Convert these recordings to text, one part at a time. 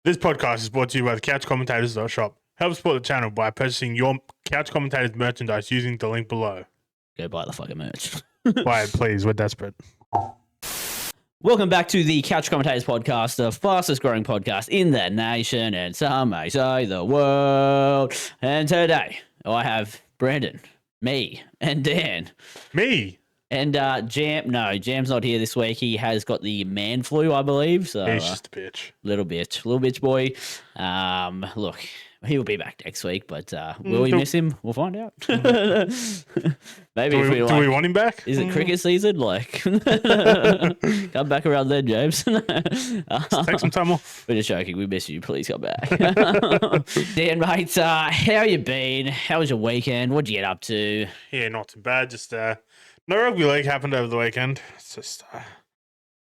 This podcast is brought to you by the couchcommentators.shop. Help support the channel by purchasing your Couch Commentators merchandise using the link below. Go buy the fucking merch. Buy it, please. We're desperate. Welcome back to the Couch Commentators podcast, the fastest growing podcast in the nation, and some may say the world. And today, I have Brandon, me, and Dan. Me? And Jam's not here this week. He has got the man flu, I believe. So He's just a bitch. Little bitch boy. Look, he'll be back next week, but will we miss him? We'll find out. Maybe do we want him back? Is it cricket season? Like, come back around then, James. Take some time off. We're just joking. We miss you. Please come back. Dan, mate, how you been? How was your weekend? What'd you get up to? Yeah, not too bad. Just no rugby league happened over the weekend. It's just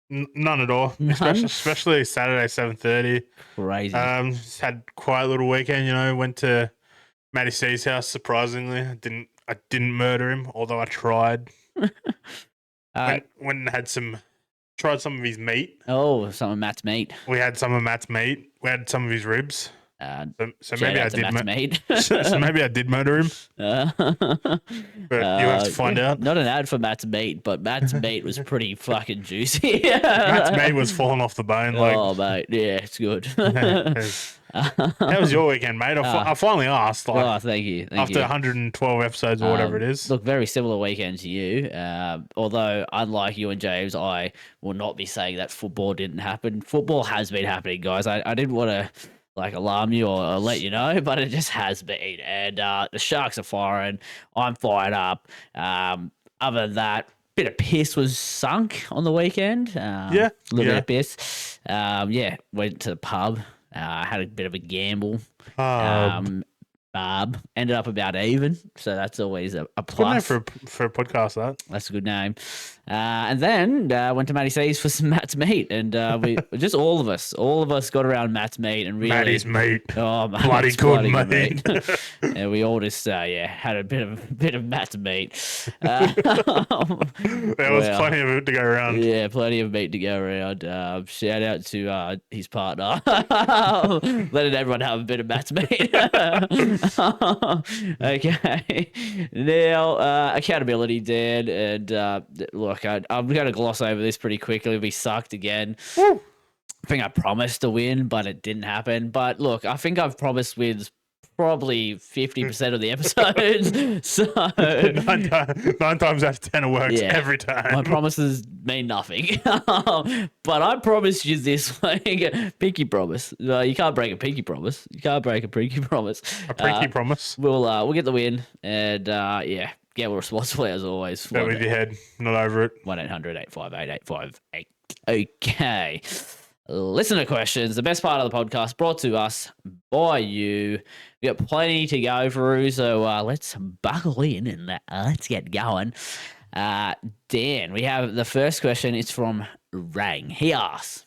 none at all. None? Especially Saturday 7:30. Crazy. Just had a quiet little weekend. You know, went to Matty C's house. Surprisingly, I didn't murder him, although I tried. Went and had tried some of his meat. Oh, some of Matt's meat. We had some of Matt's meat. We had some of his ribs. So maybe I did. So maybe I did murder him. But you have to find out. Not an ad for Matt's meat, but Matt's meat was pretty fucking juicy. Matt's meat was falling off the bone. Oh, mate, yeah, it's good. How was your weekend, mate? I finally asked. Thank you. After 112 episodes or whatever it is. Look, very similar weekend to you. Although, unlike you and James, I will not be saying that football didn't happen. Football has been happening, guys. I didn't want to alarm you or let you know, but it just has been. And the Sharks are firing. I'm fired up. Other than that, bit of piss was sunk on the weekend. A little bit of piss. Went to the pub. Had a bit of a gamble. Ended up about even, so that's always a plus. Good name for a podcast, That's a good name. And then went to Matty C's for some Matt's meat, and we just all of us got around Matt's meat and really Matty's meat. Oh, man, bloody good meat. And we all just had a bit of Matt's meat. There was plenty of it to go around. Yeah, plenty of meat to go around. Shout out to his partner, letting everyone have a bit of Matt's meat. Okay, now accountability, Dan, and look, I'm going to gloss over this pretty quickly. We sucked again. Woo. I think I promised to win, but it didn't happen. But look, I think I've promised wins probably 50% of the episodes. So 9 times out of 10 it works every time. My promises mean nothing. But I promised you this pinky promise. You can't break a pinky promise. You can't break a pinky promise. A pinky promise. We'll get the win, and get responsibly as always. Go with your head, not over it. 1-800-858-858. Okay. Listener questions, the best part of the podcast, brought to us by you. We got plenty to go through, so let's buckle in and let's get going. Dan, we have the first question. It's from Rang. He asks,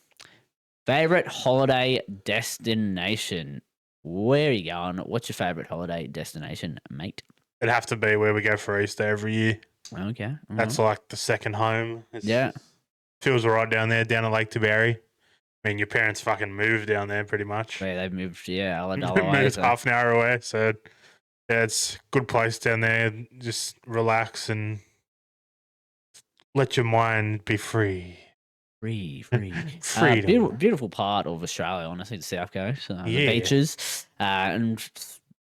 favorite holiday destination? Where are you going? What's your favorite holiday destination, mate? It'd have to be where we go for Easter every year. Okay. That's like the second home. Yeah. Feels all right down there, down at Lake Tabarry. I mean, your parents fucking moved down there pretty much. Yeah, they've moved, moved half an hour away. So, yeah, it's a good place down there. Just relax and let your mind be free. Free. Beautiful part of Australia, honestly, the South Coast. The beaches. And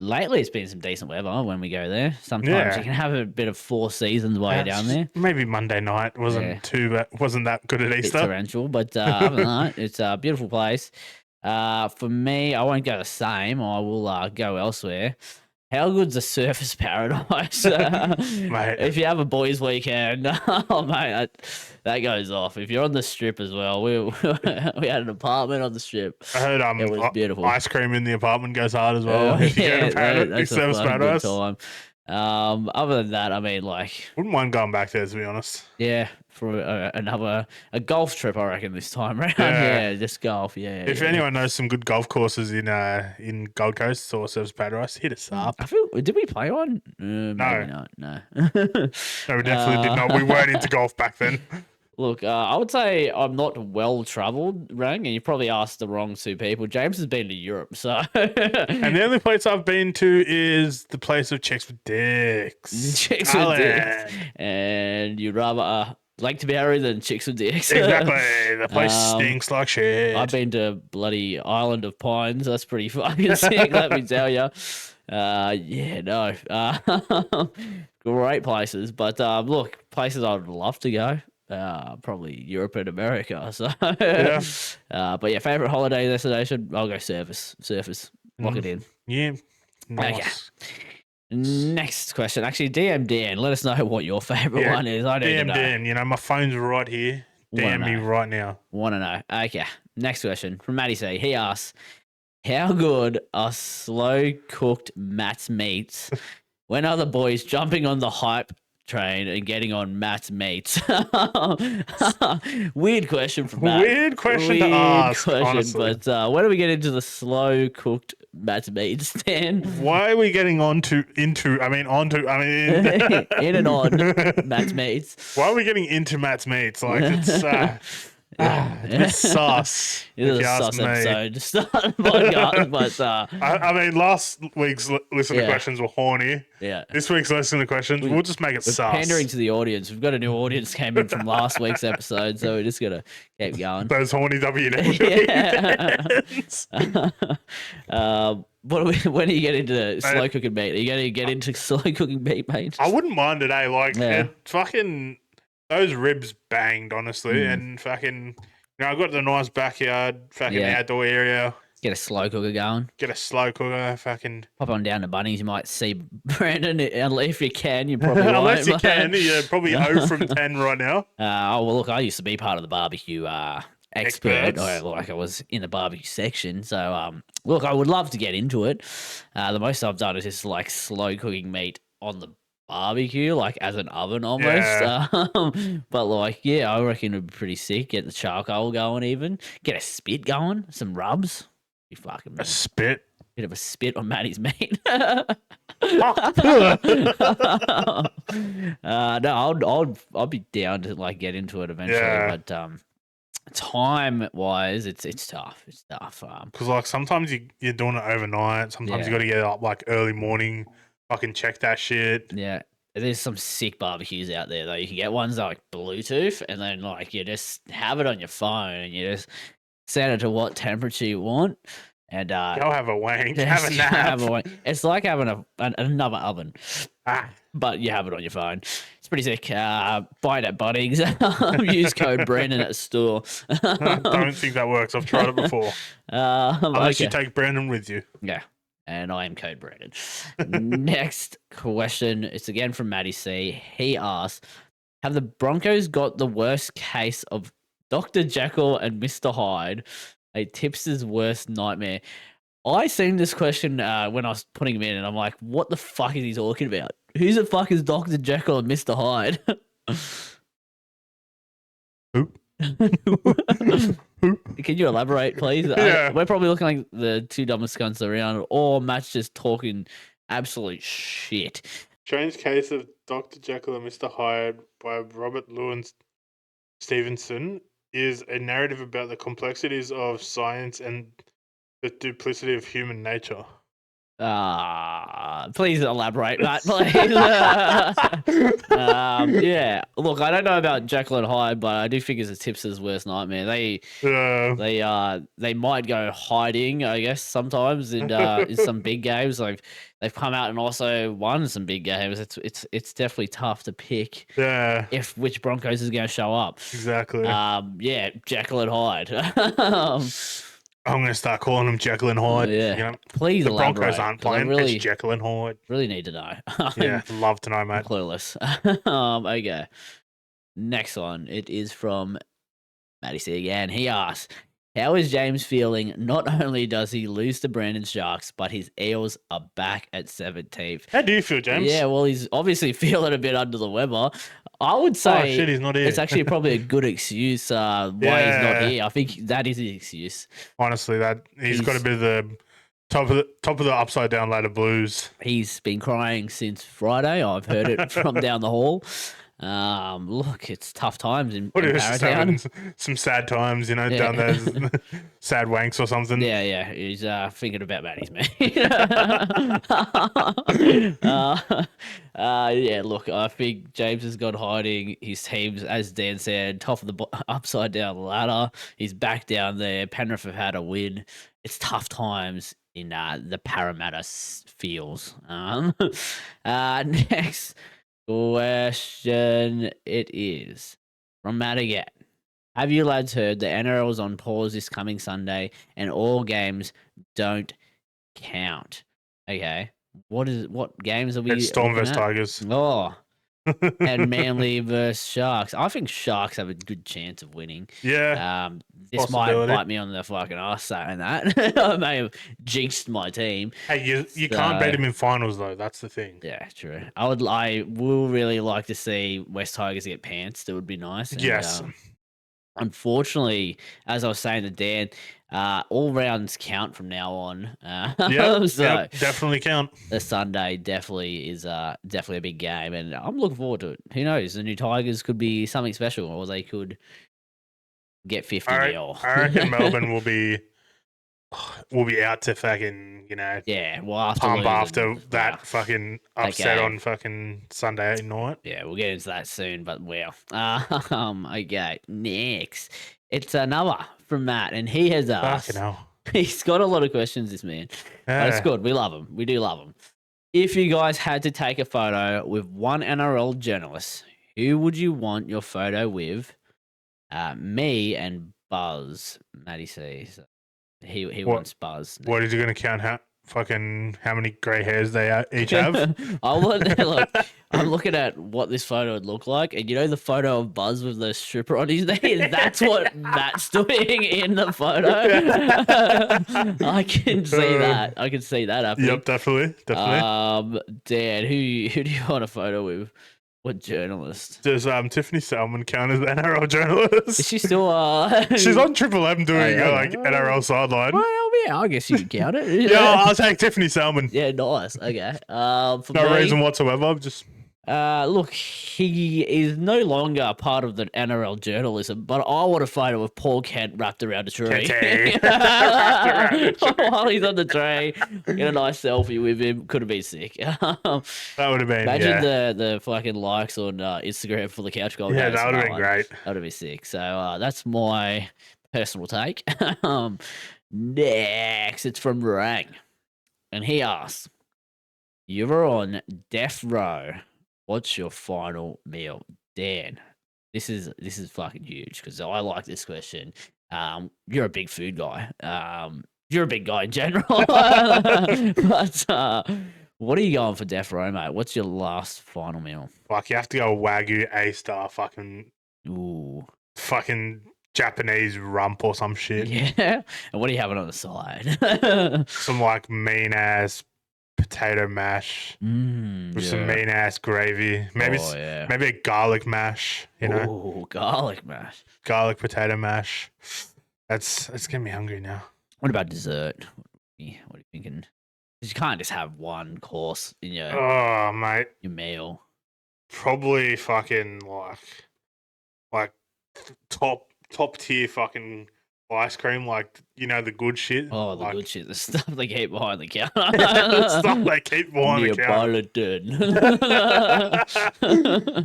lately it's been some decent weather when we go there. Sometimes you can have a bit of Four Seasons while you're down there. Maybe Monday night wasn't that good at Easter. It's torrential, but other than that, it's a beautiful place. For me, I won't go the same. I will go elsewhere. How good's a surfers paradise? Mate. If you have a boys' weekend, mate, that goes off. If you're on the strip as well, we had an apartment on the strip. I heard it was beautiful. Ice cream in the apartment goes hard as well. If you go to surfers paradise. Good time. Other than that, I mean, wouldn't mind going back there, to be honest. Yeah, for a golf trip, I reckon, this time around. Yeah, just golf. Yeah. If anyone knows some good golf courses in Gold Coast or Surfers Paradise, hit us up. Did we play one? Maybe not. No. No, we definitely did not. We weren't into golf back then. Look, I would say I'm not well traveled, Rang, and you probably asked the wrong two people. James has been to Europe, so. And the only place I've been to is the place of chicks with dicks. Chicks with dicks. And you'd rather like to be married than chicks with dicks. Exactly. The place stinks like shit. I've been to bloody Island of Pines. That's pretty fucking sick, let me tell you. Yeah, no. Great places. But look, places I'd love to go. Probably Europe and America. So, Yeah. But yeah, favorite holiday destination. I'll go surfers. Lock it in. Yeah. Nice. Okay. Next question. Actually, DM Dan. Let us know what your favorite one is. I need to know. DM Dan. My phone's right here. DM me right now. Want to know. Okay. Next question from Matty C. He asks, how good are slow cooked Matt's meats? When are the boys jumping on the hype train and getting on Matt's meats? Weird question from Matt. Weird question to ask, honestly. But when do we get into the slow cooked Matt's meats, Dan? Why are we getting onto in and on Matt's meats? Why are we getting into Matt's meats? Like it's it's a bit sus. It is a sus episode to start the podcast, but I mean, last week's listener questions were horny. Yeah. This week's listener questions, we'll just make it sus. Pandering to the audience. We've got a new audience came in from last week's episode, so we're just gonna keep going. Those horny WNL. When do you get into slow cooking meat? Are you going to get into slow cooking meat, mate? I wouldn't mind it, eh? Like, fucking those ribs banged, honestly, and fucking, I got the nice backyard, fucking outdoor area. Get a slow cooker going. Get a slow cooker, fucking. Pop on down to Bunnings. You might see Brandon. If you can, you probably won't. Unless you can, you're probably 0 from 10 right now. Well, look, I used to be part of the barbecue expert. Like I was in the barbecue section. So, look, I would love to get into it. The most I've done is just like slow cooking meat on the barbecue, like as an oven almost. But like, yeah, I reckon it'd be pretty sick. Get the charcoal going, even get a spit going, some rubs. Be fucking a spit. Bit of a spit on Matty's meat. No, I'll be down to like get into it eventually, but time wise, it's tough. It's tough. Because like sometimes you're doing it overnight. Sometimes you got to get up like early morning. Fucking check that shit. Yeah. There's some sick barbecues out there though. You can get ones that like Bluetooth, and then like you just have it on your phone and you just set it to what temperature you want. And go have a wank. Have a nap. It's like having another oven, but you have it on your phone. It's pretty sick. Buy it at Bunnings. Use code Brandon at store. Don't think that works. I've tried it before. Unless you take Brandon with you. Yeah. And I am code Brandon. Next question. It's again from Matty C. He asks, have the Broncos got the worst case of Dr. Jekyll and Mr. Hyde, a tipster's worst nightmare? I seen this question when I was putting him in, and I'm like, what the fuck is he talking about? Who the fuck is Dr. Jekyll and Mr. Hyde? Who? Can you elaborate, please? Yeah. We're probably looking like the two dumbest cunts around, or Matt's just talking absolute shit. Strange Case of Dr. Jekyll and Mr. Hyde by Robert Louis Stevenson is a narrative about the complexities of science and the duplicity of human nature. Please elaborate, Matt, please. Yeah. Look, I don't know about Jekyll and Hyde, but I do think it's a tipster's worst nightmare. They might go hiding, I guess, sometimes in some big games. Like they've come out and also won some big games. It's definitely tough to pick. Yeah. If which Broncos is going to show up. Exactly. Yeah, Jekyll and Hyde. I'm going to start calling them Jekyll and Hyde. Yeah. Please the elaborate. Broncos aren't playing. It's Jekyll and Hyde. Really need to know. Yeah, love to know, mate. I'm clueless. Okay. Next one. It is from Matty C again. He asks, how is James feeling? Not only does he lose to Brandon Sharks, but his Eels are back at 17th. How do you feel, James? Yeah, well, he's obviously feeling a bit under the weather. I would say he's not here. It's actually probably a good excuse why he's not here. I think that is the excuse. Honestly, he's got a bit of the top of the upside down ladder blues. He's been crying since Friday. I've heard it from down the hall. Look, it's tough times in What is just having Paratown. some sad times, Yeah. down there, sad wanks or something. Yeah. He's thinking about Matty's man. Yeah. Look, I think James has gone hiding. His team's, as Dan said, top of the upside down ladder. He's back down there. Penrith have had a win. It's tough times in the Parramatta fields. Next question, it is from Matt again. Have you lads heard the NRL is on pause this coming Sunday and all games don't count? Okay. What games are we It's Storm looking versus at? Tigers. Oh. And Manly versus Sharks. I think Sharks have a good chance of winning. Yeah. This might bite me on the fucking ass saying that. I may have jinxed my team. Hey, you can't beat them in finals though. That's the thing. Yeah, true. I will really like to see West Tigers get pantsed. It would be nice. And, Yes. Unfortunately, as I was saying to Dan, all rounds count from now on. Yeah, so definitely count. the Sunday definitely is definitely a big game, and I'm looking forward to it. Who knows? The new Tigers could be something special, or they could get 50 mil. I reckon Melbourne will be out to fucking yeah. Well, pump after losing, that fucking upset game. on fucking Sunday night. Yeah, we'll get into that soon, but wow. Okay, next. It's another from Matt, and he has asked. Fucking hell. He's got a lot of questions, this man. But it's good. We love him. We do love him. If you guys had to take a photo with one NRL journalist, who would you want your photo with? Me and Buzz, Matty C. So he wants Buzz. What is he going to count? How many grey hairs they each have? Look, I'm looking at what this photo would look like, and the photo of Buzz with the stripper on his knee. That's what Matt's doing in the photo. I can see that. I can see that happening. Yep, definitely. Dan, who do you want a photo with? What journalist? Does Tiffany Salmon count as an NRL journalist? Is she still? She's on Triple M doing NRL sideline. Well, yeah, I guess you can count it. Yeah, I'll take Tiffany Salmon. Yeah, nice. Okay. No reason whatsoever. Just look, he is no longer part of the NRL journalism, but I want a photo of Paul Kent wrapped around a tree. While he's on the tree, get a nice selfie with him. Could have been sick. That would have been. Imagine the fucking likes on Instagram for the couch goal. Yeah, that would have been great. That would have been sick. So that's my personal take. Next, it's from Rang, and he asks, "You were on death row. What's your final meal?" Dan, this is fucking huge because I like this question. You're a big food guy. You're a big guy in general. But what are you going for death row, mate? What's your last final meal? Fuck, you have to go Wagyu A-star fucking Japanese rump or some shit. Yeah. And what are you having on the side? Some like mean ass potato mash with some mean ass gravy. Maybe maybe a garlic mash. Ooh, garlic mash. Garlic potato mash. That's getting me hungry now. What about dessert? What are you thinking? Because you can't just have one course in your meal. Probably fucking like top tier fucking ice cream, like the good shit. Oh, the good shit, the stuff they keep behind the counter. The stuff they keep behind the counter.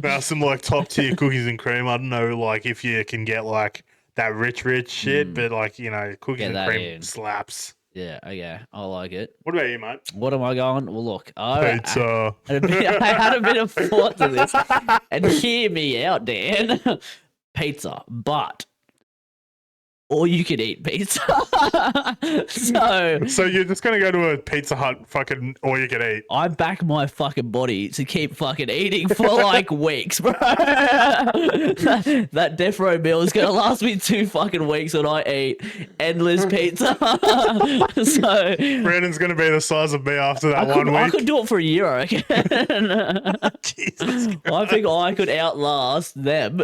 Now some like top tier cookies and cream. I don't know, like if you can get like that rich shit, but like cookies and cream slaps. Yeah, okay, I like it. What about you, mate? What am I going? Well, look, pizza. I had a bit of thought to this, and hear me out, Dan. Pizza, but or you could eat pizza. So you're just gonna go to a Pizza Hut fucking all you can eat. I back my fucking body to keep fucking eating for like weeks, bro. That death row meal is gonna last me 2 fucking weeks when I eat endless pizza. So Brandon's gonna be the size of me after that 1 week. I could do it for a year, I reckon. Jesus Christ. I think I could outlast them.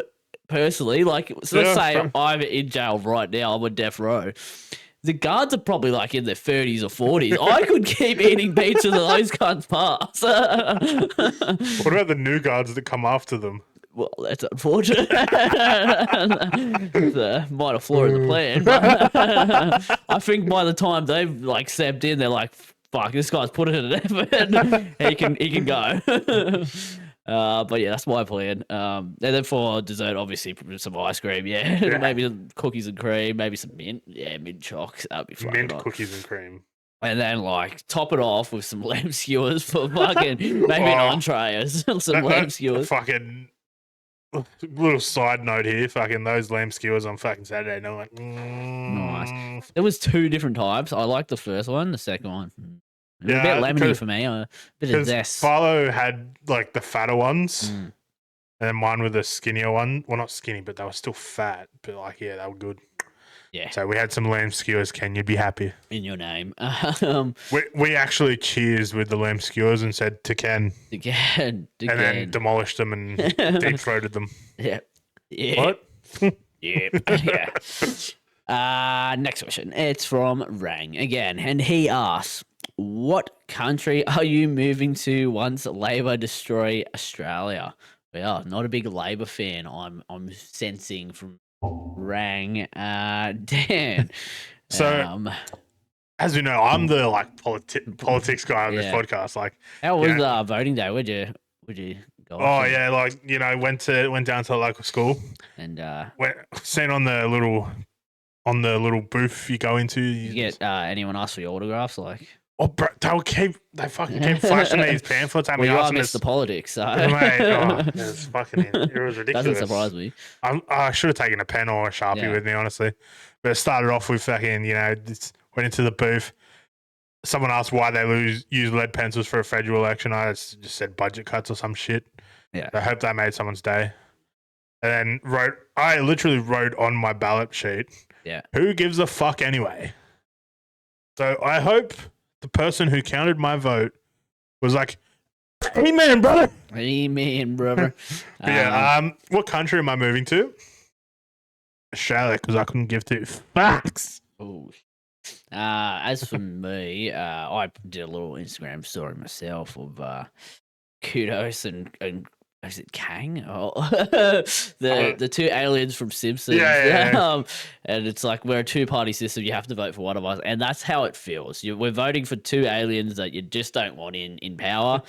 Personally, like, so let's say I'm in jail right now, I'm on death row. The guards are probably like in their 30s or 40s. I could keep eating pizza till those cunts pass. What about the new guards that come after them? Well, that's unfortunate. It's a minor flaw in the plan, but I think by the time they've like stepped in, they're like, "Fuck, this guy's put in an effort. He can go." But yeah, that's my plan. And then for dessert, obviously some ice cream. Yeah, maybe some cookies and cream, maybe some mint. Yeah, mint chocks. That'd be fucking mint hot. cookies and cream. And then like top it off with some lamb skewers for fucking maybe an entree or some lamb skewers. Fucking little side note here, fucking those lamb skewers on fucking Saturday night. Nice. There was 2 different types. I liked the first one, the second one. A bit lemony for me. A bit of zest. Philo had like the fatter ones, and then mine were the skinnier one. Well, not skinny, but they were still fat. But like, yeah, they were good. Yeah. So we had some lamb skewers, Ken. You'd be happy. In your name. We actually cheers with the lamb skewers and said to Ken. Again. And then demolished them and deep throated them. Yeah. What? Yeah. Next question. It's from Rang again. And he asks, what country are you moving to once Labor destroy Australia? Well, not a big Labor fan. I'm sensing from Rang. Dan. So, as we know, I'm the like politics guy on this podcast. Like, how was voting day? Would you go? Oh yeah, like went down to the local school and seen on the little booth you go into. You get anyone ask for your autographs? Like, oh, bro, they fucking keep flashing these pamphlets at me. Well, you are Mr. Politics, so mate, it's fucking it was ridiculous. Doesn't surprise me. I should have taken a pen or a Sharpie with me, honestly. But it started off with fucking, went into the booth. Someone asked why they use lead pencils for a federal election. I just said budget cuts or some shit. Yeah. I hope that made someone's day. And then I literally wrote on my ballot sheet, who gives a fuck anyway? So I hope the person who counted my vote was like, amen, brother. Amen, brother. What country am I moving to? Australia, because I couldn't give 2 fucks. Oh. As for me, I did a little Instagram story myself of kudos and is it Kang? Oh, the 2 aliens from Simpsons. Yeah. And it's like we're a 2-party system. You have to vote for one of us, and that's how it feels. We're voting for 2 aliens that you just don't want in power.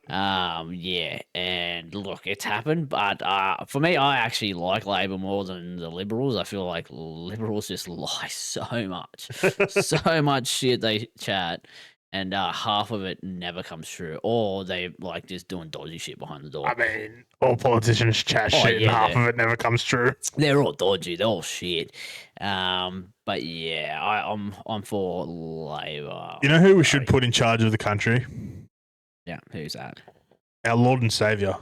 And look, it's happened. But for me, I actually like Labor more than the Liberals. I feel like Liberals just lie so much shit they chat. And half of it never comes true, or they like just doing dodgy shit behind the door. I mean, all politicians chat shit, and half of it never comes true. They're all dodgy. They're all shit. But yeah, I'm for Labor. You know who we should put in charge of the country? Yeah, who's that? Our Lord and Savior,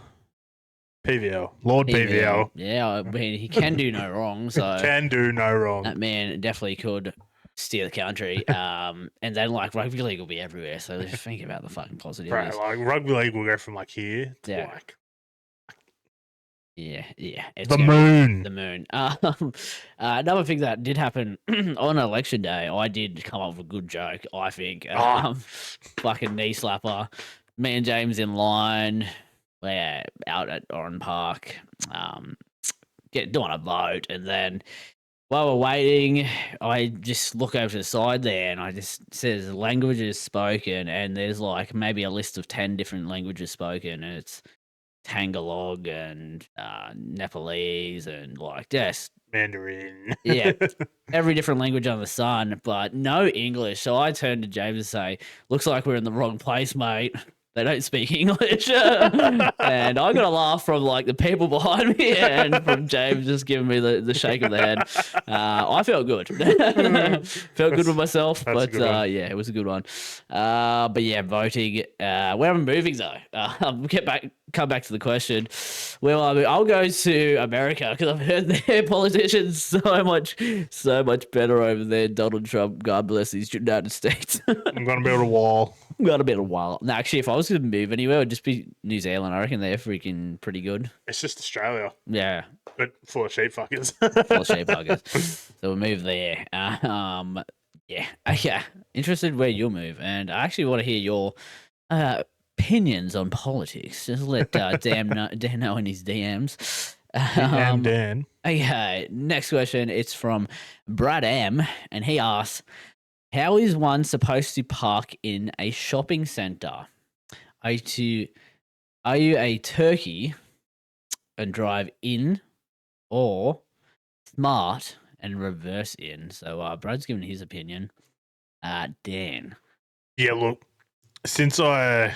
PVL, Lord PVL. Yeah, I mean he can do no wrong. So can do no wrong. That man definitely could steer the country, and then like rugby league will be everywhere. So just think about the fucking positivities. Right, like rugby league will go from like here to like it's the moon. The moon. Another thing that did happen on election day, I did come up with a good joke. I think fucking knee slapper. Me and James in line. We're out at Oran Park, doing a vote, and then while we're waiting, I just look over to the side there and I just says languages spoken, and there's like maybe a list of 10 different languages spoken, and it's Tagalog and Nepalese and like just Mandarin. Yeah, every different language under the sun, but no English. So I turned to James and say, "Looks like we're in the wrong place, mate. They don't speak English." And I got a laugh from like the people behind me and from James just giving me the shake of the head. I felt good. Felt good with myself, but it was a good one. But yeah, voting. Where am I moving though? Come back to the question. Well, I mean, I'll go to America because I've heard their politicians so much better over there. Donald Trump, God bless these United States. I'm gonna build a wall. Got a bit of while. No, actually, if I was going to move anywhere, it would just be New Zealand. I reckon they're freaking pretty good. It's just Australia. Yeah. But full of sheep fuckers. Full of sheep fuckers. So we'll move there. Yeah. Interested where you'll move. And I actually want to hear your opinions on politics. Just let Dan know in his DMs. Dan. Okay, next question. It's from Brad M, and he asks, "How is one supposed to park in a shopping center? Are you a turkey and drive in, or smart and reverse in?" So Brad's given his opinion. Dan. Yeah, look, since I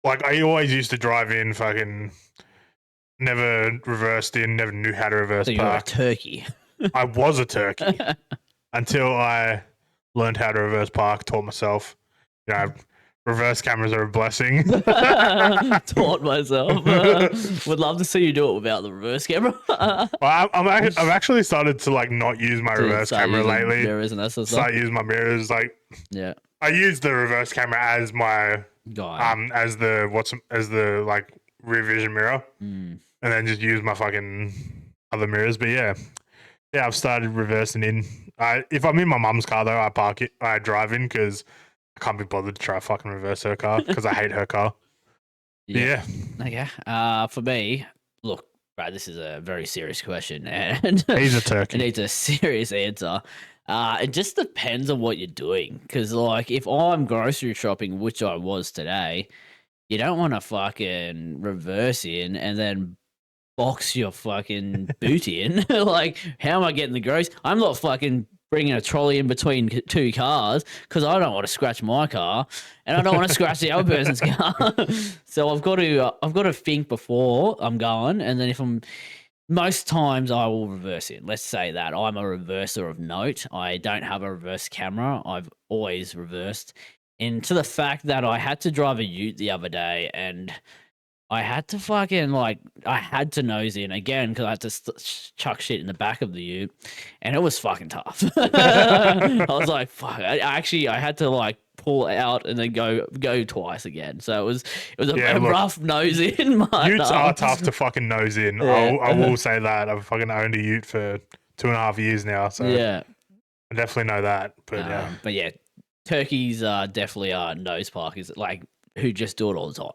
always used to drive in, fucking never reversed in, never knew how to reverse So you're a park. turkey. I was a turkey until I learned how to reverse park, taught myself, reverse cameras are a blessing. Taught myself. Would love to see you do it without the reverse camera. I've actually started to not use my reverse camera lately. Mirrors and that sort of Start using my mirrors. Yeah. I use the reverse camera as my guy. as the rear vision mirror, and then just use my fucking other mirrors. But yeah, I've started reversing in. If I'm in my mum's car though, I drive in because I can't be bothered to try to fucking reverse her car because I hate her car. Yeah. Okay. For me, look, Brad, this is a very serious question, and he's a turkey. It needs a serious answer. It just depends on what you're doing, because if I'm grocery shopping, which I was today, you don't want to fucking reverse in and then box your fucking boot in. How am I getting the groceries? I'm not fucking bringing a trolley in between two cars because I don't want to scratch my car and I don't want to scratch the other person's car. So I've got to think before I'm going, and then most times I will reverse in. Let's say that I'm a reverser of note. I don't have a reverse camera. I've always reversed. And to the fact that I had to drive a ute the other day, and I had to I had to nose in again because I had to chuck shit in the back of the ute, and it was fucking tough. I was like, fuck. I had to pull out and then go twice again. So it was a rough nose in. Utes are tough to fucking nose in. Yeah. I will say that. I've fucking owned a ute for 2.5 years now, so yeah, I definitely know that. But yeah, turkeys definitely are nose parkers, who just do it all the time.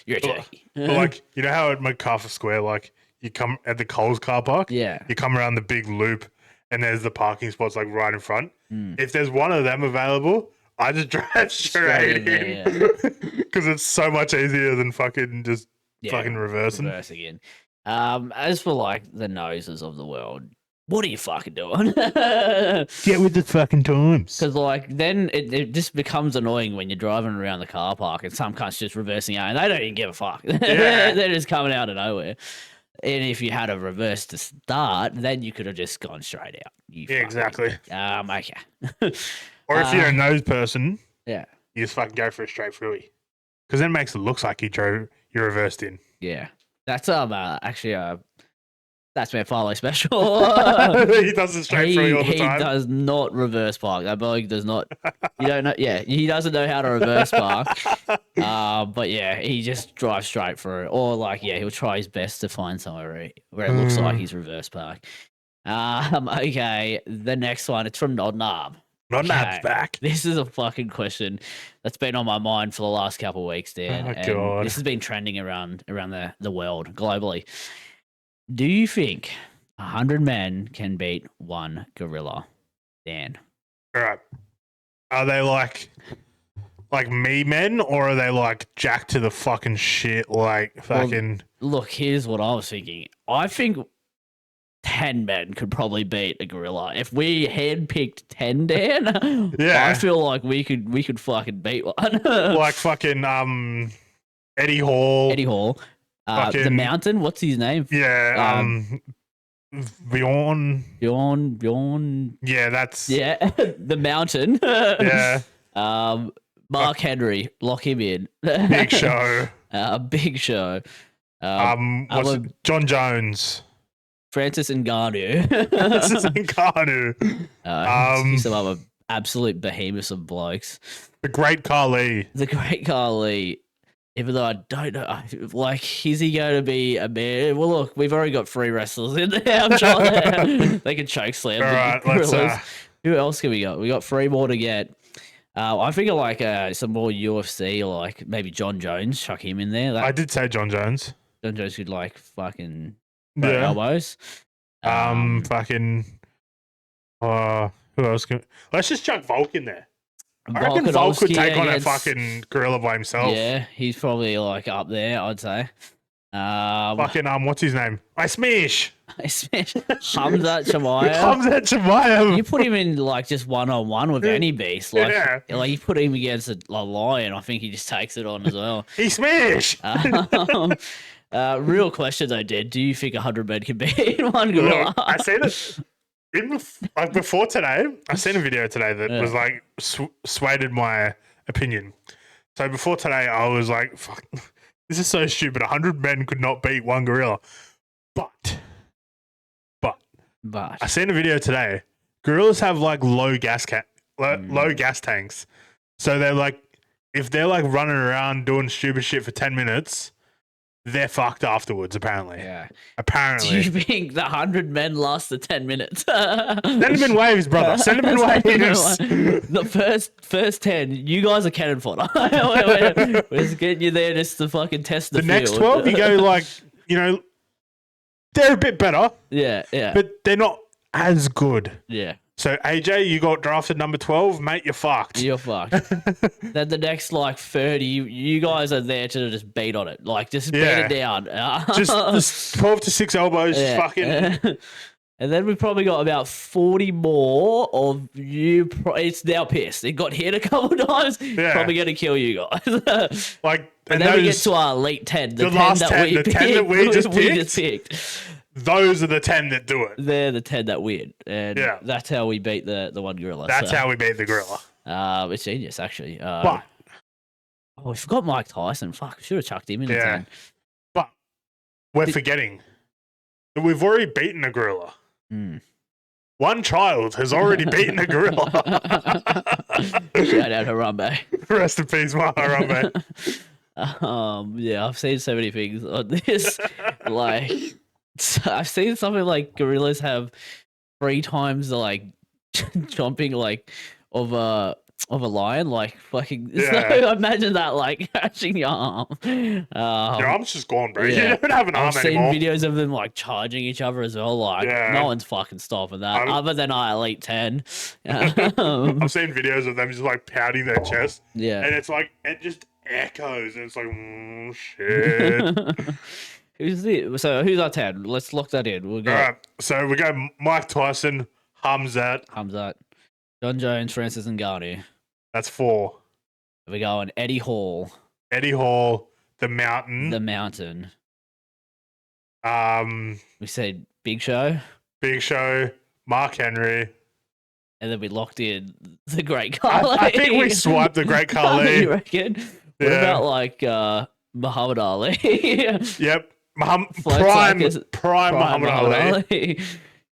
You're a turkey. But you know how at MacArthur Square, you come at the Coles car park, yeah, you come around the big loop, and there's the parking spots right in front. If there's one of them available, I just drive straight in because it's so much easier than fucking just fucking reversing. In. As for the noses of the world, what are you fucking doing? Get with the fucking times. Because then it just becomes annoying when you're driving around the car park and some cunt's just reversing out and they don't even give a fuck. Yeah. They're just coming out of nowhere. And if you had a reverse to start, then you could have just gone straight out. Exactly. Okay. Or if you're a nose person, yeah, you just fucking go for a straight through. Because then it makes it look like you reversed in. Yeah. That's actually that's my Farley special. He does it straight through all the time. He does not reverse park. That bloke does not. You don't know. Yeah, he doesn't know how to reverse park. But yeah, he just drives straight through. Or he'll try his best to find somewhere where it looks like he's reverse park. Okay, the next one. It's from Nod Nab. Nod Nab's back. This is a fucking question that's been on my mind for the last couple of weeks, Dan. Oh God. This has been trending around the world globally. Do you think 100 men can beat one gorilla, Dan? All right. Are they like me men, or are they jacked to the fucking shit fucking... Well, look, here's what I was thinking. I think 10 men could probably beat a gorilla. If we handpicked 10, Dan, I feel like we could fucking beat one. Fucking Eddie Hall. Eddie Hall. The Mountain, what's his name? Yeah, Bjorn. Yeah, that's... Yeah, The Mountain. Yeah. Mark Henry, lock him in. Big Show. Big Show. John Jones. Francis Ngannou. He's some other absolute behemoths of blokes. The Great Khali. Even though I don't know, is he going to be a man? Well, look, we've already got 3 wrestlers in there. I'm sure they can choke slam. All right, let's... Who else can we got? We got 3 more to get. I figure like some more UFC, like maybe John Jones, chuck him in there. I did say John Jones. John Jones could like fucking throw Yeah. elbows. Fucking. Who else can? Let's just chuck Volk in there. I reckon Volk Volkanovski could take on a against- fucking gorilla by himself. Yeah, he's probably like up there, I'd say. Fucking what's his name? I smash. Hamzat Chimaev. Hamzat Chimaev. You put him in like just 1-on-1 with any beast, like Yeah. like you put him against a lion, I think he just takes it on as well. He smash. Real question though, Dad. Do you think 100 men can beat one gorilla? Look, I seen it like before today. I seen a video today that was like swayed my opinion. So before today, I was like, "Fuck, this is so stupid. 100 men could not beat one gorilla." But I seen a video today. Gorillas have like low gas tanks, so they're like, if they're like running around doing stupid shit for 10 minutes. They're fucked afterwards, apparently. Yeah. Apparently. Do you think the 100 men last the 10 minutes? Send them in waves, brother. Send them in waves. The first 10, you guys are cannon fodder. We're just getting you there just to fucking test the field. Next 12, you go like, they're a bit better. Yeah. But they're not as good. Yeah. So, AJ, you got drafted number 12. Mate, you're fucked. You're fucked. Then the next, 30, you guys are there to just beat on it. Like, just beat it down. just 12 to 6 elbows. Just fucking... And then we've probably got about 40 more of you. It's now pissed. It got hit a couple times. Yeah. Probably going to kill you guys. And then we get to our elite 10. The 10 last 10 that we just picked. Those are the 10 that do it. They're the 10 that win. And that's how we beat the one gorilla. That's how we beat the gorilla. It's genius, actually. But we forgot Mike Tyson. Fuck, we should have chucked him in the 10. But we're forgetting that we've already beaten a gorilla. One child has already beaten a gorilla. Shout out Harambe. Rest in peace, my Harambe. I've seen so many things on this. I've seen something like gorillas have 3 times the jumping of a lion, fucking. So imagine that catching your arm. Your arm's just gone, bro. Yeah. You don't have an arm anymore. I've seen videos of them charging each other as well. No one's fucking stopping that other than our elite 10. I've seen videos of them just pouting their chest. Yeah, and it's it just echoes, and it's shit. Who's it? So who's our 10? Let's lock that in. We'll go. All right. So we go Mike Tyson, Hamzat, John Jones, Francis Ngannou. That's 4. We're going Eddie Hall. The Mountain. We said Big Show, Mark Henry. And then we locked in the Great Khali. I think we swiped the Great Khali. You reckon? What about Muhammad Ali? Yep. Prime Muhammad Ali.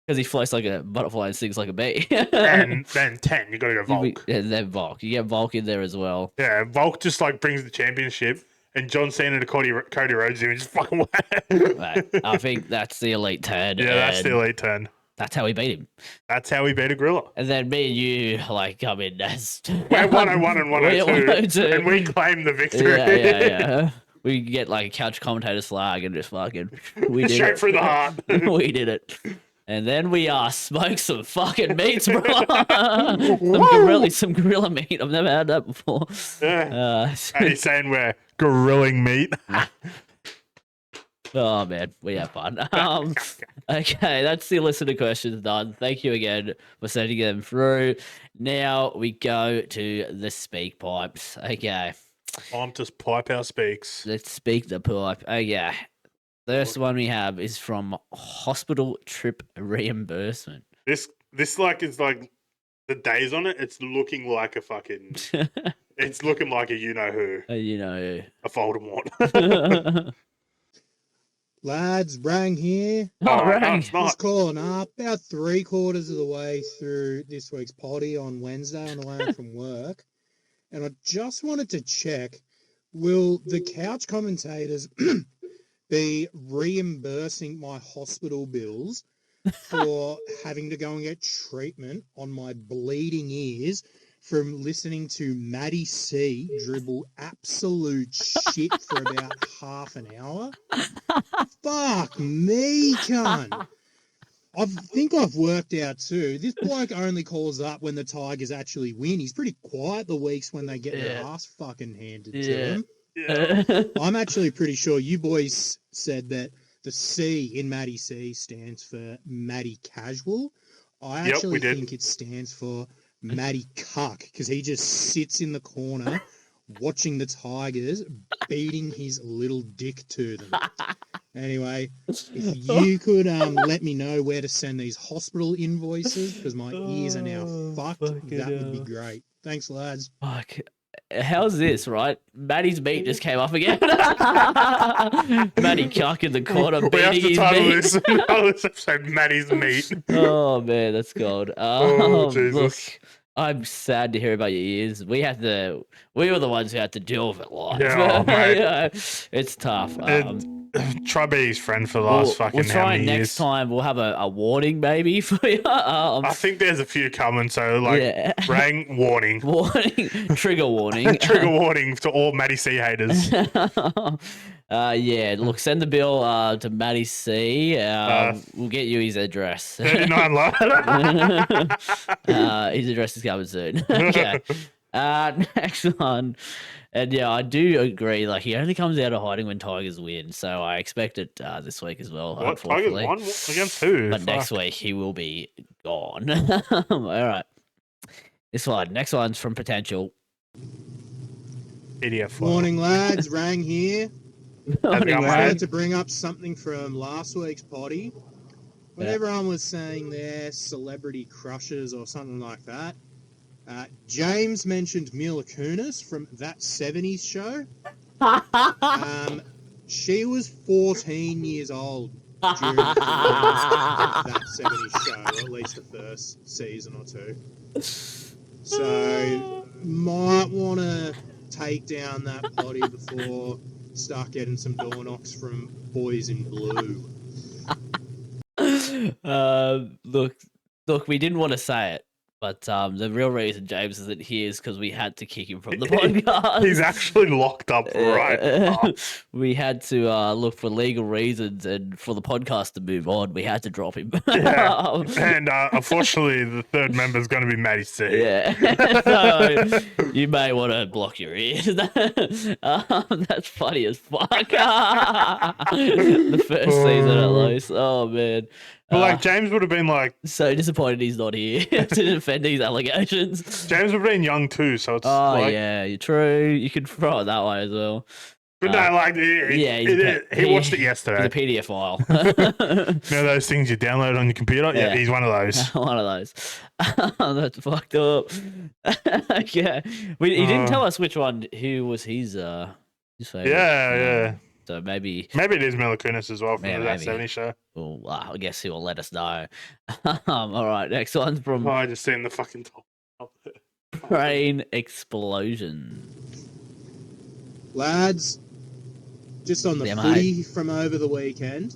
Because he floats like a butterfly and sings like a bee. And then 10, you got to go Volk. And then Volk. You get Volk in there as well. Yeah, Volk just brings the championship, and John Cena to Cody Rhodes and just fucking Right. I think that's the elite 10. Yeah, that's the elite 10. That's how we beat him. That's how we beat a gorilla. And then me and you come in as we're 101 and 102, and we claim the victory. Yeah. We get a couch commentator's flag and just fucking we did straight it. Through the heart. We did it. And then we smoked some fucking meats, bro. some gorilla meat. I've never had that before. Yeah. And he's saying we're gorilling meat. Oh man, we have fun. Okay, that's the listener questions done. Thank you again for sending them through. Now we go to the speak pipes. Okay. Time to pipe our speaks. Let's speak the pipe. Okay. First one we have is from hospital trip reimbursement. This is the days on it. It's looking like a fucking. It's looking like a you know who. A Voldemort. Lads, Rang here. Rang. Just calling up about 3/4 of the way through this week's potty on Wednesday on the way home from work. And I just wanted to check, will the couch commentators be reimbursing my hospital bills for having to go and get treatment on my bleeding ears from listening to Maddie C dribble absolute shit for about half an hour. Fuck me, cunt. I think I've worked out too. This bloke only calls up when the Tigers actually win. He's pretty quiet the weeks when they get their ass fucking handed to them. Yeah. I'm actually pretty sure you boys said that the C in Matty C stands for Matty Casual. I actually think it stands for Matty Cuck because he just sits in the corner watching the Tigers beating his little dick to them. Anyway, if you could let me know where to send these hospital invoices because my ears are now fucked, that would be great. Thanks, lads. Fuck. How's this, right? Maddie's meat just came up again. Maddie Cuck in the corner beating his meat. This episode, Maddie's meat. Oh, man, that's gold. Jesus. Look, I'm sad to hear about your ears. We were the ones who had to deal with it live. Yeah, mate. Yeah, it's tough. Try be his friend for the last fucking we'll try how many next years. time. We'll have a warning maybe for you. I think there's a few coming, so rang warning. Warning, trigger warning. Trigger warning to all Matty C haters. Yeah, look, send the bill to Matty C. We'll get you his address. 39 Love. His address is coming soon. Okay. Next one. And yeah, I do agree. Like, he only comes out of hiding when Tigers win, so I expect it this week as well. What? Tigers won against who? But next week he will be gone. All right. This one. Next one's from Potential. Idiot. Morning, lads. Rang here. Morning, I mate. wanted to bring up something from last week's potty. When Yeah. everyone was saying their celebrity crushes or something like that, James mentioned Mila Kunis from That 70s Show. She was 14 years old during the filming of That 70s Show, or at least the first season or two. So, might want to take down that potty before start getting some door knocks from boys in blue. Look, we didn't want to say it, but the real reason James isn't here is because we had to kick him from the podcast. He's actually locked up right now. We had to look for legal reasons, and for the podcast to move on, we had to drop him. Yeah. And unfortunately, the third member is going to be Matty C. Yeah. So you may want to block your ears. That's funny as fuck. The first season at least. Oh, man. But like James would have been like so disappointed he's not here to defend these allegations. James would have been young too, so it's yeah, you're true. You could throw it that way as well. But no, like he watched it yesterday. The PDF file. You know those things you download on your computer? Yeah, he's one of those. One of those. That's fucked up. Yeah, he didn't tell us which one. Who was his favorite? Yeah. So maybe it is Mila Kunis as well from Yeah, That maybe. 70 Show. well, I guess he will let us know. All right, next one's from I just seen the fucking top. Brain Explosion. Lads, just on the Yeah, footy from over the weekend,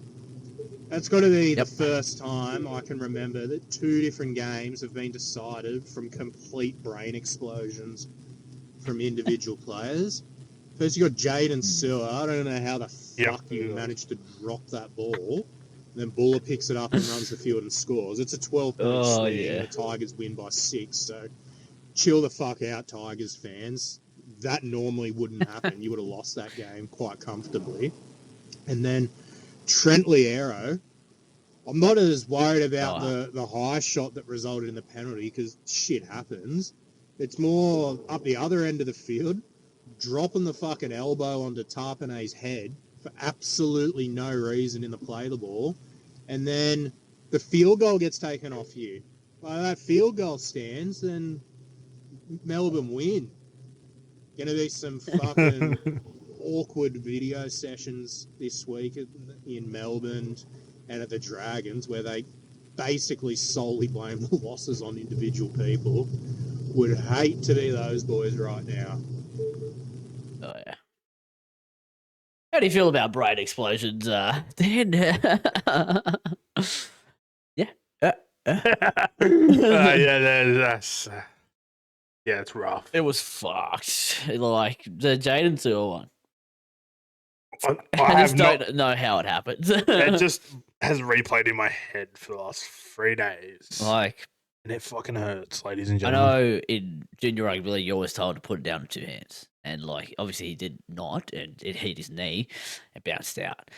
that's got to be Yep. the first time I can remember that two different games have been decided from complete brain explosions from individual players. First, you got Jaden Sewer. I don't know how the fuck you managed to drop that ball. And then Buller picks it up and runs the field and scores. It's a 12-point swing. yeah. The Tigers win by 6. So chill the fuck out, Tigers fans. That normally wouldn't happen. You would have lost that game quite comfortably. And then Trent Liero. I'm not as worried about the high shot that resulted in the penalty because shit happens. It's more up the other end of the field, dropping the fucking elbow onto Tarpanay's head for absolutely no reason in the play of the ball. And then the field goal gets taken off you. Well, that field goal stands, then Melbourne win. Going to be some fucking awkward video sessions this week in Melbourne and at the Dragons where they basically solely blame the losses on individual people. Would hate to be those boys right now. Oh, yeah. How do you feel about brain explosions, Dan? Yeah. Yeah, that's Yeah, it's rough. It was fucked. Like the Jaden Searle one. I just have don't know how it happened. It just has replayed in my head for the last 3 days. like, And it fucking hurts, ladies and I gentlemen. know in junior rugby league, you're always told to put it down with 2 hands. And, like, obviously he did not, and it hit his knee and bounced out.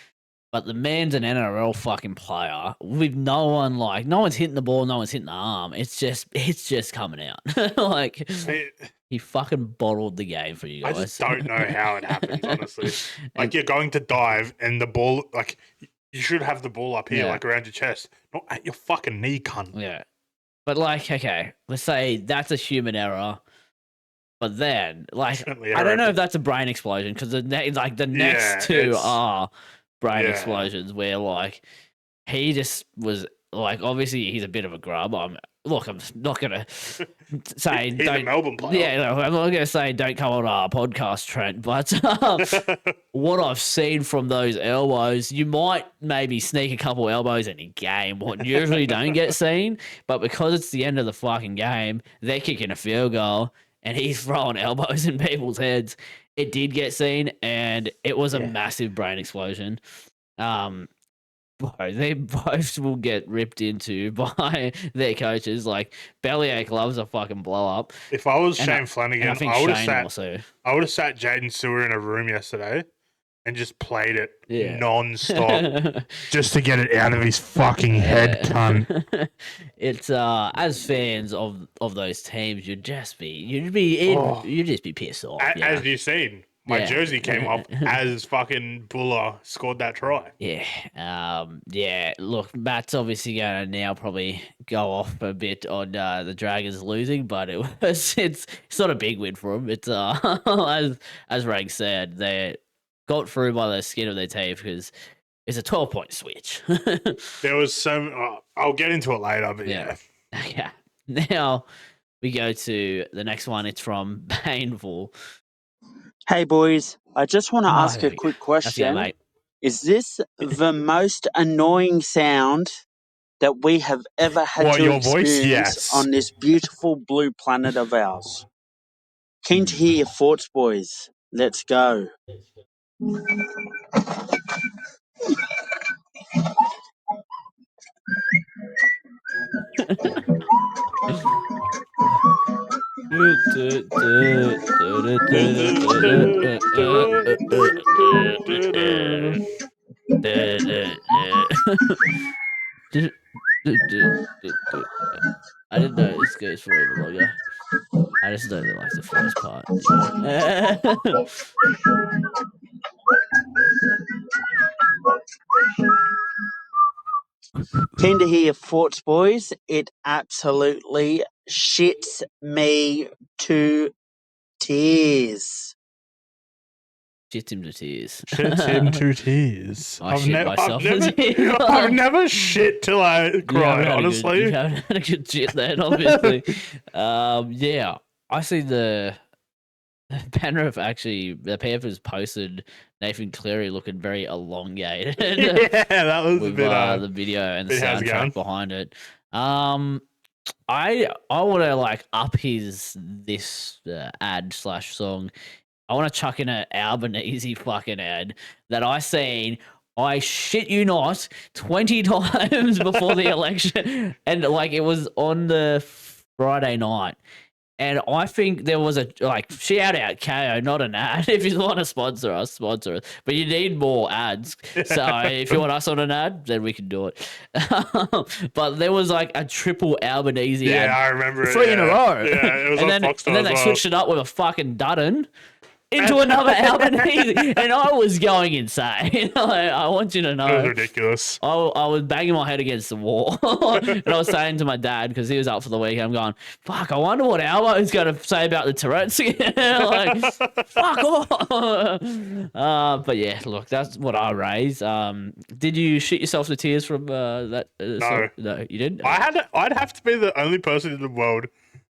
But the man's an NRL fucking player with no one's hitting the ball, no one's hitting the arm. It's just coming out. Like, he fucking bottled the game for you guys. I just don't know how it happens, honestly. Like, you're going to dive and the ball, like, you should have the ball up here, like, around your chest, not at your fucking knee, cunt. Yeah. But, like, okay, let's say that's a human error. But then, like, I don't know if that's a brain explosion because the next two are brain explosions where, like, he just was, like, obviously he's a bit of a grub. I'm not going to say... he's a Melbourne player. Yeah, no, I'm not going to say don't come on our podcast, Trent, but what I've seen from those elbows, you might maybe sneak a couple elbows in a game, what usually don't get seen, but because it's the end of the fucking game, they're kicking a field goal, and he's throwing elbows in people's heads. It did get seen, and it was a massive brain explosion. They both will get ripped into by their coaches. Like, Bellyache loves a fucking blow up. If I was Shane Flanagan, I would have sat Jaden Sewer in a room yesterday and just played it non-stop just to get it out of his fucking head, cunt. It's as fans of those teams, you'd just be pissed off. As you've seen, my jersey came up as fucking Buller scored that try. Yeah. Look, Matt's obviously going to now probably go off a bit on the Dragons losing, but it's not a big win for them. It's as Reg said, they got through by the skin of their teeth because it's a 12-point switch. There was so I'll get into it later, but yeah. Now we go to the next one. It's from Painful. Hey boys, I just want to ask a quick question. Mate. Is this the most annoying sound that we have ever had to experience on this beautiful blue planet of ours? Keen to hear your thoughts, boys. Let's go. I didn't know this goes forever longer. I just know that like the first part. Keen to hear your thoughts, boys. It absolutely shits me to tears. Shits him to tears. Shits him to tears. I've never shit till I cried, honestly. You haven't had a good shit then, obviously. Yeah. I see the banner of the Panthers posted Nathan Cleary looking very elongated. Yeah, that was with, a bit the video and the soundtrack behind it. I want to like up this ad / song. I want to chuck in an Albanese fucking ad that I seen. I shit you not 20 times before the election, and like it was on the Friday night. And I think there was shout out KO, not an ad. If you want to sponsor us, sponsor us. But you need more ads. So if you want us on an ad, then we can do it. But there was like a triple Albanese ad. Yeah, I remember it. 3 in a row. Yeah, it was on Foxtel. And then they switched it up with a fucking Dutton into another Albanese, and I was going insane. I want you to know. It was ridiculous. I was banging my head against the wall, and I was saying to my dad, because he was up for the weekend, I'm going, fuck, I wonder what Albo's going to say about the Tourette's again. Like, fuck off. But yeah, look, that's what I raised. Did you shit yourself to tears from that? No. No, you didn't? I'd have to be the only person in the world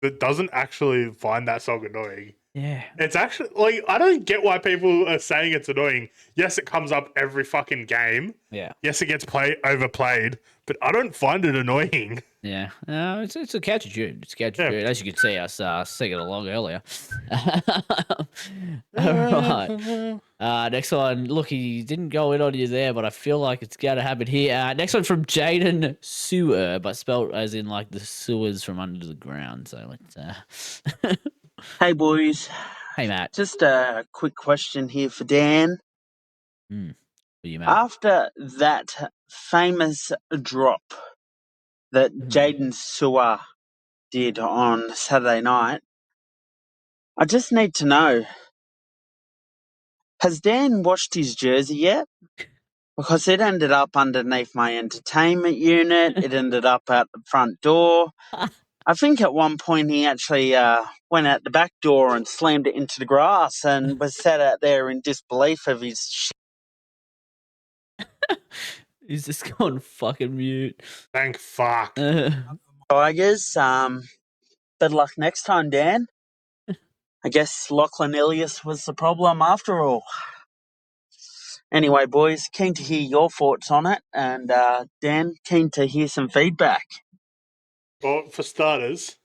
that doesn't actually find that song annoying. Yeah. It's actually, like, I don't get why people are saying it's annoying. Yes, it comes up every fucking game. Yeah. Yes, it gets overplayed, but I don't find it annoying. Yeah, it's a catchy tune. It's a catchy tune. As you can see us singing along earlier. All right. Next one. Look, he didn't go in on you there, but I feel like it's going to happen here. Next one from Jaden Sewer, but spelled as in like the sewers from under the ground. So let's. Hey, boys. Hey, Matt. Just a quick question here for Dan. For you, Matt. After that famous drop that Jaden Sewer did on Saturday night, I just need to know, has Dan washed his jersey yet? Because it ended up underneath my entertainment unit. It ended up out the front door. I think at one point he actually went out the back door and slammed it into the grass and was sat out there in disbelief of his shit. He's just gone fucking mute. Thank fuck. Tigers, better luck next time, Dan. I guess Lachlan Ilias was the problem after all. Anyway, boys, keen to hear your thoughts on it. And Dan, keen to hear some feedback. Well, for starters,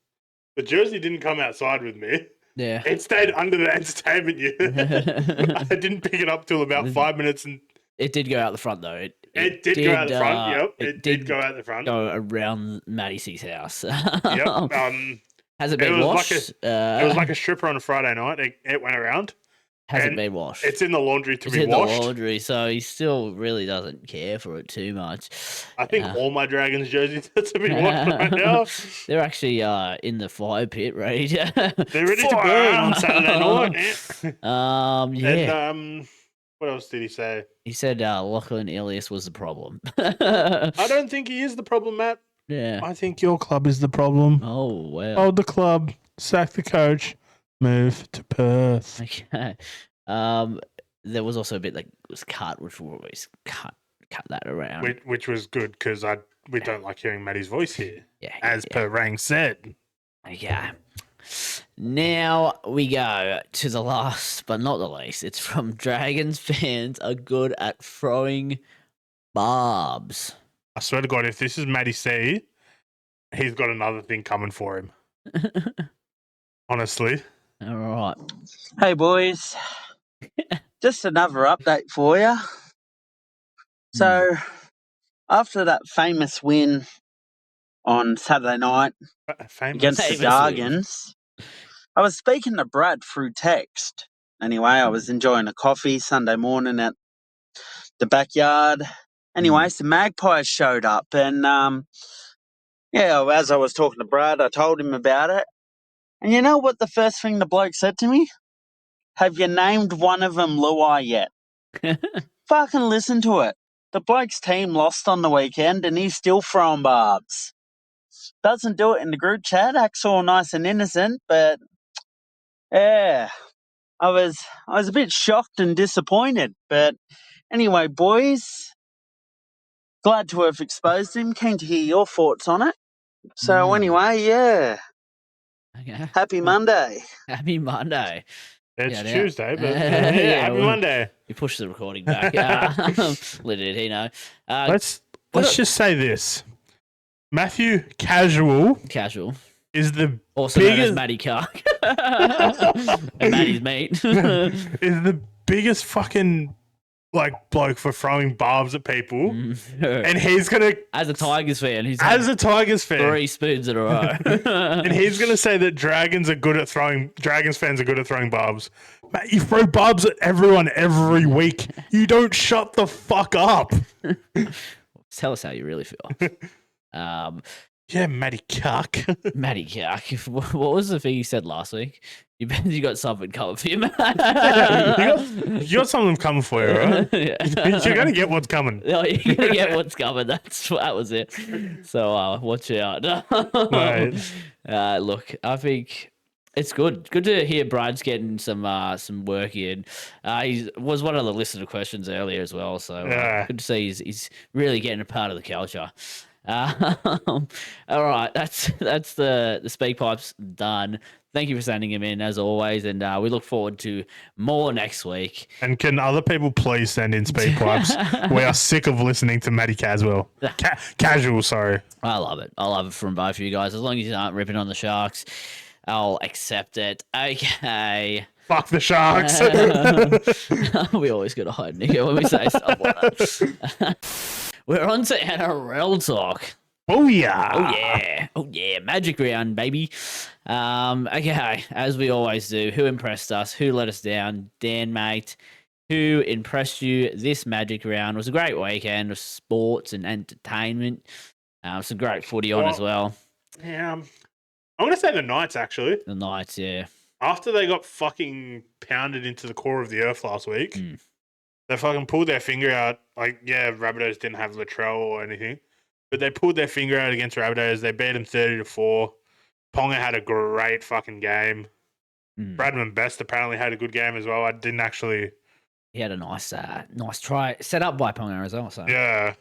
the jersey didn't come outside with me. Yeah. It stayed under the entertainment unit. I didn't pick it up till about 5 minutes. And it did go out the front, though. It did go out the front, yep. It did go out the front. Go around Maddie C's house. Yep. Has it been washed? It was like a stripper on a Friday night. It went around. Hasn't been washed. It's in the laundry to be washed. It's in the laundry, so he still really doesn't care for it too much. I think all my Dragons jerseys are to be washed right now. They're actually in the fire pit, ready to... They're ready to burn on Saturday night. Yeah. And, what else did he say? He said Lachlan Ilias was the problem. I don't think he is the problem, Matt. Yeah. I think your club is the problem. Oh, wow. Hold the club, sack the coach, move to Perth. Okay. There was also a bit like was cut, which will always cut that around. Which was good because we don't like hearing Maddie's voice here. Yeah. As per Rang said. Okay. Now we go to the last, but not the least. It's from Dragons fans are good at throwing barbs. I swear to God, if this is Maddie C, he's got another thing coming for him. Honestly. All right. Hey, boys. Just another update for you. So, after that famous win on Saturday night against the Dragons, I was speaking to Brad through text. Anyway, I was enjoying a coffee Sunday morning at the backyard. Anyway, some magpies showed up, and as I was talking to Brad, I told him about it. And you know what the first thing the bloke said to me? Have you named one of them Luai yet? Fucking listen to it. The bloke's team lost on the weekend, and he's still throwing barbs. Doesn't do it in the group chat, acts all nice and innocent, but yeah, I was a bit shocked and disappointed. But anyway, boys, glad to have exposed him. Keen to hear your thoughts on it. So anyway, yeah. Okay. Happy Monday. Happy Monday. It's Tuesday, but happy Monday. You pushed the recording back. Little did he know. Let's just say this. Matthew Casual is the also biggest... known as Matty Cark. And Matty's mate. is the biggest fucking bloke for throwing barbs at people. And he's gonna, as a Tigers fan, he's 3 spoons in a row. And he's gonna say that Dragons fans are good at throwing barbs. Matt, you throw barbs at everyone every week. You don't shut the fuck up. Tell us how you really feel. Yeah, Matty Cuck. Matty Cuck. What was the thing you said last week? You got something coming for you, man. you got something coming for you, right? Yeah. You're going to get what's coming. No, you're going to get what's coming. That was it. So watch out. Look, I think it's good. Good to hear Brad's getting some work in. He was one of the listener questions earlier as well. So good to see he's really getting a part of the culture. All right, that's the speak pipes done. thank you for sending them in as always, and we look forward to more next week. And can other people please send in speed pipes? We are sick of listening to Matty Caswell. Casual, sorry. I love it. I love it from both of you guys. As long as you aren't ripping on the Sharks, I'll accept it. Okay. Fuck the Sharks. We always got to hide Nico when we say stuff like that. We're on to NRL talk. Oh yeah. Oh yeah. Oh yeah. Magic round, baby. Okay, as we always do, who impressed us? Who let us down? Dan, mate. Who impressed you this Magic round? It was a great weekend of sports and entertainment. Some great footy on as well. Yeah. I'm going to say the Knights, actually. The Knights, yeah. After they got fucking pounded into the core of the earth last week, they fucking pulled their finger out. Like, yeah, Rabbitohs didn't have Latrell or anything, but they pulled their finger out against Rabbitohs. They beat them 30-4. Ponga had a great fucking game. Bradman Best apparently had a good game as well. I didn't actually... He had a nice try set up by Ponga as well. So. Yeah.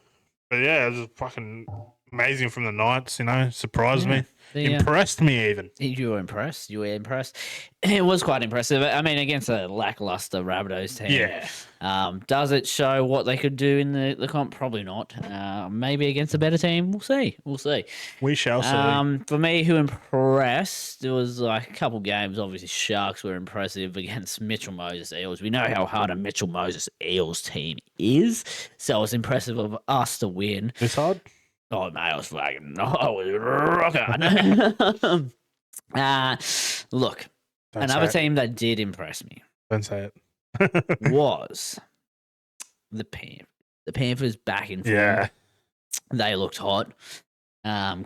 But yeah, it was fucking amazing from the Knights, surprised me. Impressed me even. You were impressed. It was quite impressive. I mean, against a lackluster Rabbitohs team. Yeah. Does it show what they could do in the comp? Probably not. Maybe against a better team. We'll see. We shall see. For me, who impressed, there was like a couple games. Obviously, Sharks were impressive against Mitchell Moses Eels. We know how hard a Mitchell Moses Eels team is. So it was impressive of us to win. It's hard? Oh, mate, I was rocking. Look, another team that did impress me. Don't say it. Was the Panthers. The Panthers back in form. Yeah. They looked hot.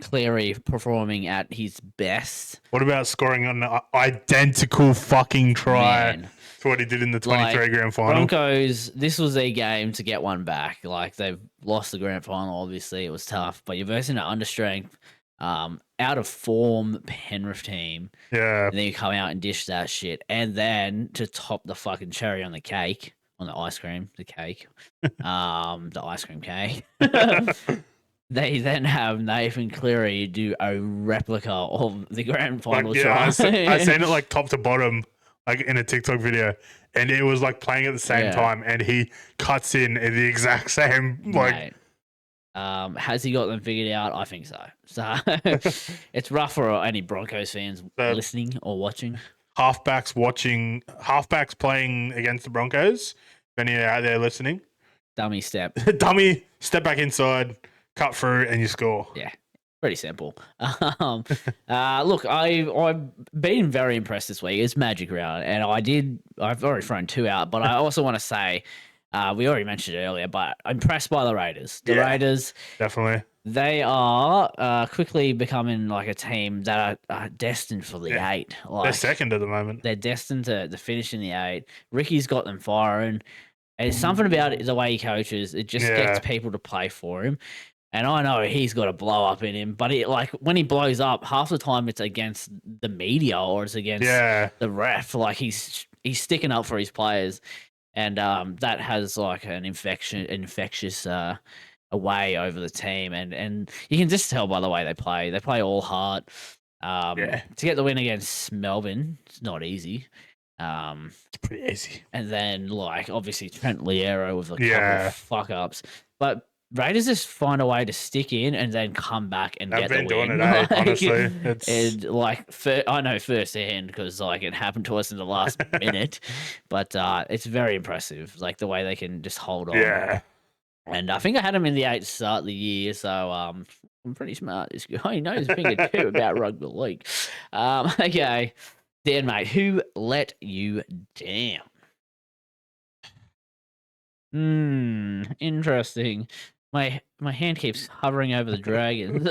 Cleary performing at his best. What about scoring an identical fucking try to what he did in the 23 grand final? Broncos, this was their game to get one back. Like, they've lost the grand final, obviously. It was tough. But you're versing an understrength, out of form Penrith team. Yeah. And then you come out and dish that shit. And then to top the fucking cherry on the cake, on the ice cream, the cake, the ice cream cake. They then have Nathan Cleary do a replica of the grand final try. I seen it like top to bottom, like in a TikTok video, and it was like playing at the same time, and he cuts in at the exact same like. Mate. Has he got them figured out? I think so. So it's rough for any Broncos fans listening or watching. Halfbacks playing against the Broncos. If any are out there listening, dummy step back inside. Cut through and you score. Yeah, pretty simple. Look, I've been very impressed this week. It's Magic round, and I've already thrown 2 out, but I also want to say, we already mentioned it earlier, but I'm impressed by the Raiders. The Raiders, definitely. They are quickly becoming like a team that are destined for the 8. Like, they're second at the moment. They're destined to finish in the 8. Ricky's got them firing. And it's something about it, the way he coaches. It just gets people to play for him. And I know he's got a blow up in him, but when he blows up, half the time it's against the media or it's against the ref. Like he's sticking up for his players, and that has like an infectious way over the team, and you can just tell by the way they play. They play all heart. To get the win against Melbourne, it's not easy. It's pretty easy. And then like obviously Trent Liero with a couple of fuck ups, but Raiders just find a way to stick in and then come back and get the win. I've been doing it, honestly. I know firsthand because like it happened to us in the last minute, but it's very impressive, like the way they can just hold on. Yeah. And I think I had him in the 8 to start the year, so I'm pretty smart. This guy knows a thing or two about rugby league. Okay, Dan, mate, who let you down? Interesting. My hand keeps hovering over the Dragons.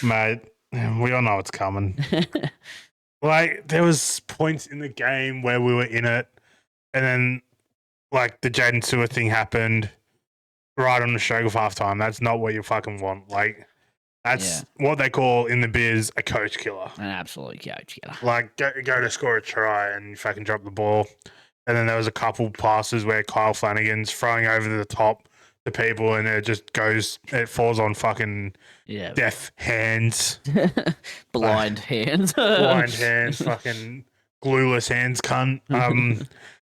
Mate, we all know it's coming. Like, there was points in the game where we were in it, and then, like, the Jaden Stewart thing happened right on the stroke of halftime. That's not what you fucking want. Like, that's what they call in the biz a coach killer. An absolute coach killer. Like, go to score a try and you fucking drop the ball. And then there was a couple passes where Kyle Flanagan's throwing over the top to people, and it falls on fucking deaf hands, blind hands, fucking glueless hands, cunt.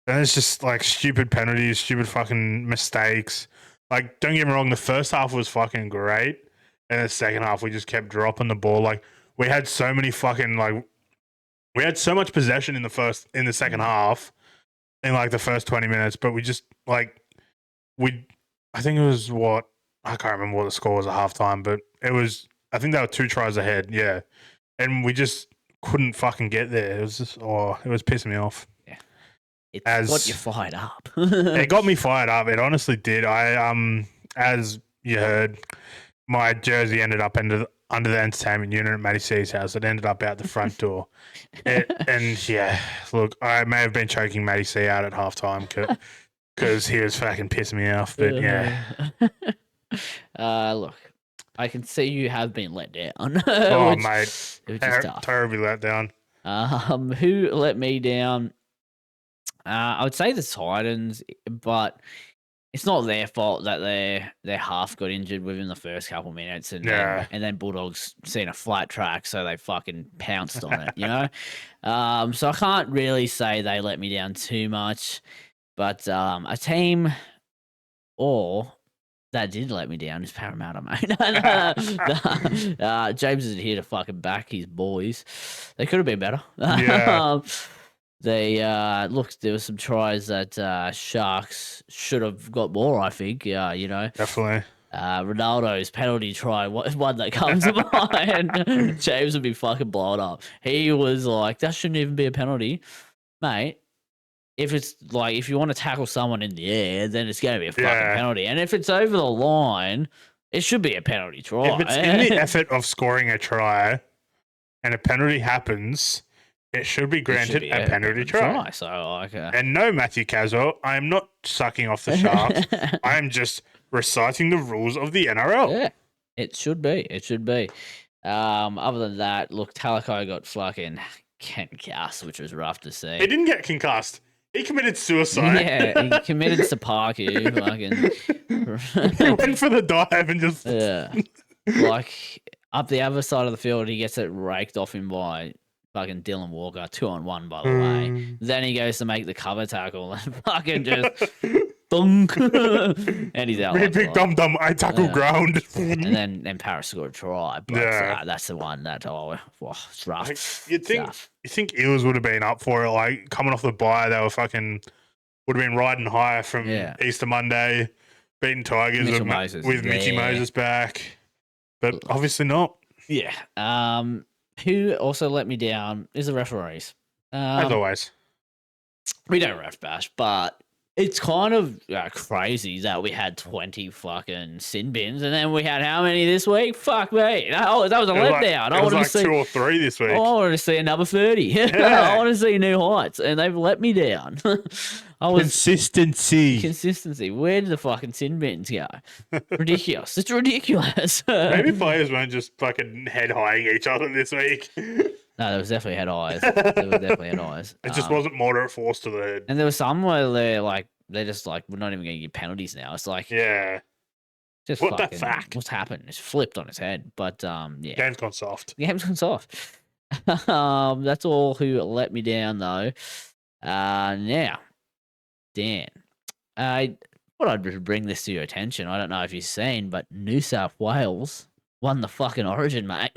And it's just like stupid penalties, stupid fucking mistakes. Like, don't get me wrong, the first half was fucking great, and the second half we just kept dropping the ball. Like, we had so many fucking we had so much possession in the second half, in like the first 20 minutes, but we just I think it was I can't remember what the score was at halftime, but I think they were 2 tries ahead, yeah, and we just couldn't fucking get there. It was just it was pissing me off. It's got you fired up. It got me fired up. It honestly did. As you heard, my jersey ended up under the entertainment unit at Matty C's house. It ended up out the front door. And yeah, look, I may have been choking Matty C out at halftime because he was fucking pissing me off. But yeah. Look, I can see you have been let down. Mate, terribly let down. Who let me down? I would say the Titans, but it's not their fault that their half got injured within the first couple minutes, and then Bulldogs seen a flat track, so they fucking pounced on it, you know. So I can't really say they let me down too much, but a team that did let me down is Parramatta, mate. James isn't here to fucking back his boys. They could have been better. Yeah. There was some tries that Sharks should have got more, I think. You know. Definitely. Ronaldo's penalty try, one that comes to mind. James would be fucking blown up. He was like, that shouldn't even be a penalty. Mate, if you want to tackle someone in the air, then it's going to be a fucking penalty. And if it's over the line, it should be a penalty try. If it's in the effort of scoring a try and a penalty happens, it should be granted a penalty try. So, and no, Matthew Caswell, I am not sucking off the Sharks. I am just reciting the rules of the NRL. Yeah, it should be. It should be. Other than that, look, Talakai got fucking concussed, which was rough to see. He didn't get concussed. He committed suicide. Yeah, he committed Sapaku. He went for the dive and just... Yeah. Like, up the other side of the field, he gets it raked off him by... fucking Dylan Walker, 2-on-1, by the way. Then he goes to make the cover tackle and fucking just thunk. And he's out. Big dum-dum, I tackle ground. And then Paris scored a try. But that's the one that, it's rough. Like, you think Eels would have been up for it, like, coming off the bye, they would have been riding high from Easter Monday, beating Tigers with Mitchy Moses back. But obviously not. Yeah. Who also let me down is the referees. As always. We don't ref bash, but it's kind of crazy that we had 20 fucking sin bins, and then we had how many this week? Fuck me. That was a letdown. It was like 2 or 3 this week. I wanted to see another 30. Yeah. I want to see new heights, and they've let me down. Consistency. Where did the fucking sin bins go? Ridiculous. It's ridiculous. Maybe players weren't just fucking head-highing each other this week. No, there was definitely head eyes. It just wasn't moderate force to the head. And there was some where they're just like, we're not even going to give penalties now. It's like, just what the fuck? What's happened? It's flipped on its head. But game's gone soft. That's all who let me down though. Now, Dan, I thought I'd bring this to your attention. I don't know if you've seen, but New South Wales won the fucking Origin, mate.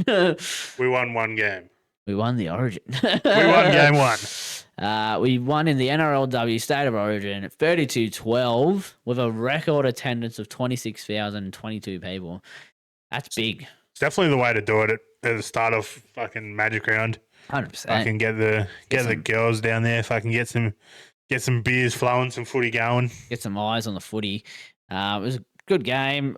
We won one game. We won the Origin. We won game 1. We won in the NRLW State of Origin 32-12 with a record attendance of 26,022 people. That's big. It's definitely the way to do it at the start of fucking Magic Round. 100%. I can get the girls down there. If I can get some beers flowing, some footy going. Get some eyes on the footy. It was a good game.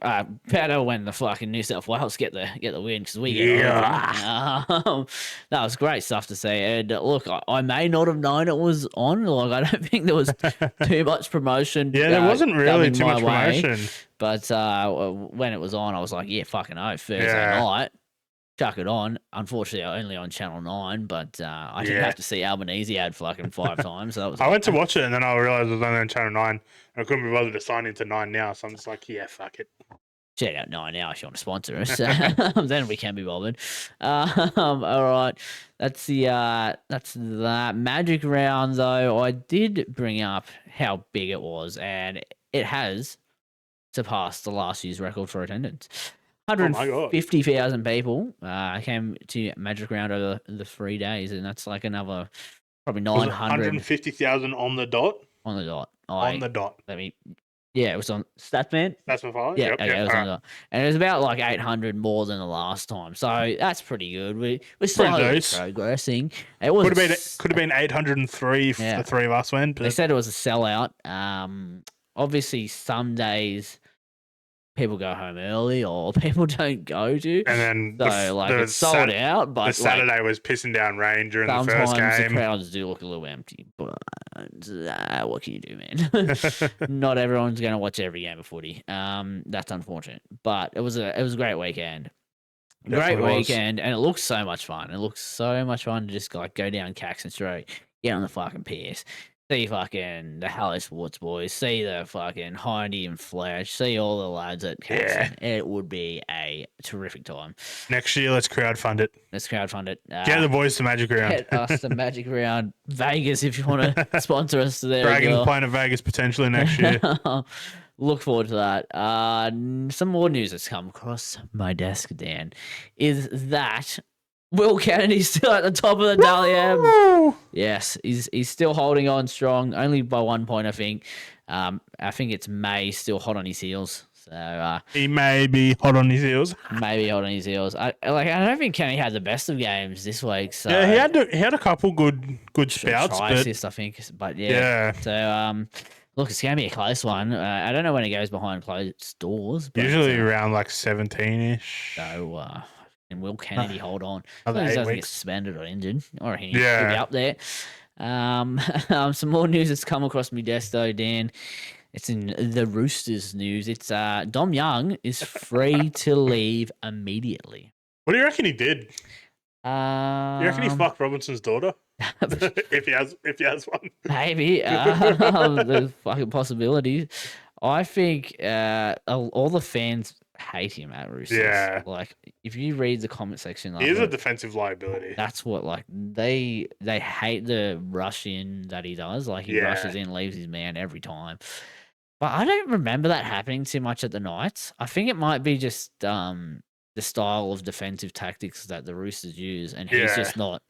Better when the fucking New South Wales get the win because we get that was great stuff to see. And look, I may not have known it was on. Like, I don't think there was too much promotion. Yeah, there wasn't really too much promotion. But when it was on, I was like, yeah, fucking Thursday night. chuck it on. Unfortunately, only on Channel 9, but I didn't have to see Albanese ad fucking 5 times. So that was I went to watch it and then I realized it was only on Channel 9. And I couldn't be bothered to sign into 9 now. So I'm just like, yeah, fuck it. Check out 9 now if you want to sponsor us. Then we can be bothered. All right. That's that Magic Round, though. I did bring up how big it was, and it has surpassed the last year's record for attendance. 150,000 people came to Magic Round over the 3 days, and that's like another probably 900. 150,000 on the dot? On the dot. On the dot. Yeah, it was on Statman. That's my fault. Yeah, yep, okay, it was on the dot. And it was about like 800 more than the last time. So that's pretty good. We're slowly progressing. It was could have been 803 if the three of us went. But they said it was a sellout. Obviously, some days people go home early or people don't go to. And then it's sold out. But the Saturday was pissing down rain during the first game. Sometimes the crowds do look a little empty, but what can you do, man? Not everyone's going to watch every game of footy. That's unfortunate, but it was a great weekend. And it looks so much fun. It looks so much fun to just like go down Caxton Street, get on the fucking piers, see fucking the Hello Sports boys, see the fucking Hindy and Flash, see all the lads at Caxton. Yeah. It would be a terrific time. Next year, let's crowdfund it. Get the boys to Magic Round. Get us to Magic Round. Vegas, if you want to sponsor us there. Dragons playing at Vegas potentially next year. Look forward to that. Some more news that's come across my desk, Dan, is that Will Kennedy's still at the top of the Dally M. Yes, he's still holding on strong, only by 1 point, I think. I think it's May still hot on his heels. So he may be hot on his heels. I don't think Kenny had the best of games this week. So yeah, he had a couple good spouts, assist, I think. But yeah. So look, it's going to be a close one. I don't know when it goes behind closed doors. But, usually around like 17-ish. So, and Will Kennedy hold on? As long as he doesn't get suspended or injured. Or he'll be up there. Some more news that's come across my desk, though, Dan. It's in the Roosters news. It's Dom Young is free to leave immediately. What do you reckon he did? You reckon he fucked Robinson's daughter? if he has one. Maybe. There's fucking possibilities. I think all the fans hate him at Roosters. Yeah. Like, if you read the comment section, he is a defensive liability. That's what, like, they hate the rush in that he does. Like, he rushes in, leaves his man every time. But I don't remember that happening too much at the Knights. I think it might be just the style of defensive tactics that the Roosters use, and he's just not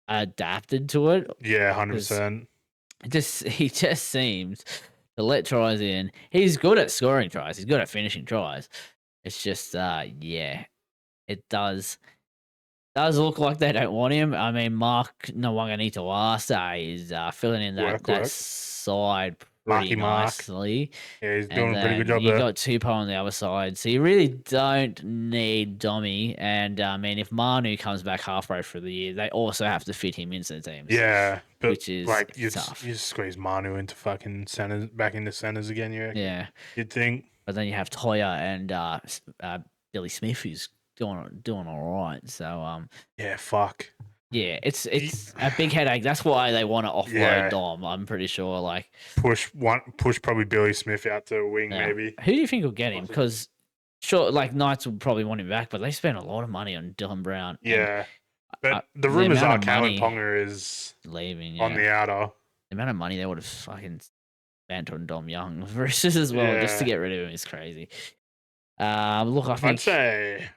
adapted to it. Yeah, 100%. He just seems to let tries in. He's good at scoring tries. He's good at finishing tries. It's just, it does look like they don't want him. I mean, Mark Nawaqanitawasa is filling in that side pretty nicely. Yeah, he's doing a pretty good job you there. You got Tupou on the other side, so you really don't need Dommy. And, I mean, if Manu comes back halfway through the year, they also have to fit him into the teams. Yeah, but which is like tough. You squeeze Manu into fucking centers, back into centers again, you reckon? Yeah. You'd think. But then you have Toya and Billy Smith, who's doing all right. So, yeah, fuck. Yeah, it's a big headache. That's why they want to offload Dom. I'm pretty sure. Like push probably Billy Smith out to a wing, maybe. Who do you think will get him? Because sure, like Knights will probably want him back, but they spent a lot of money on Dylan Brown. Yeah, but the rumors are Callan Ponga is leaving on the outer. The amount of money they would have fucking spent on Dom Young versus as well just to get rid of him is crazy. Look, I think I'd say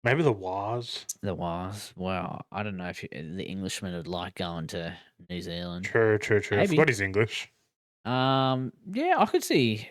maybe the Waz. The Waz. Well, I don't know if the Englishman would like going to New Zealand. True. I forgot he's English. Yeah, I could see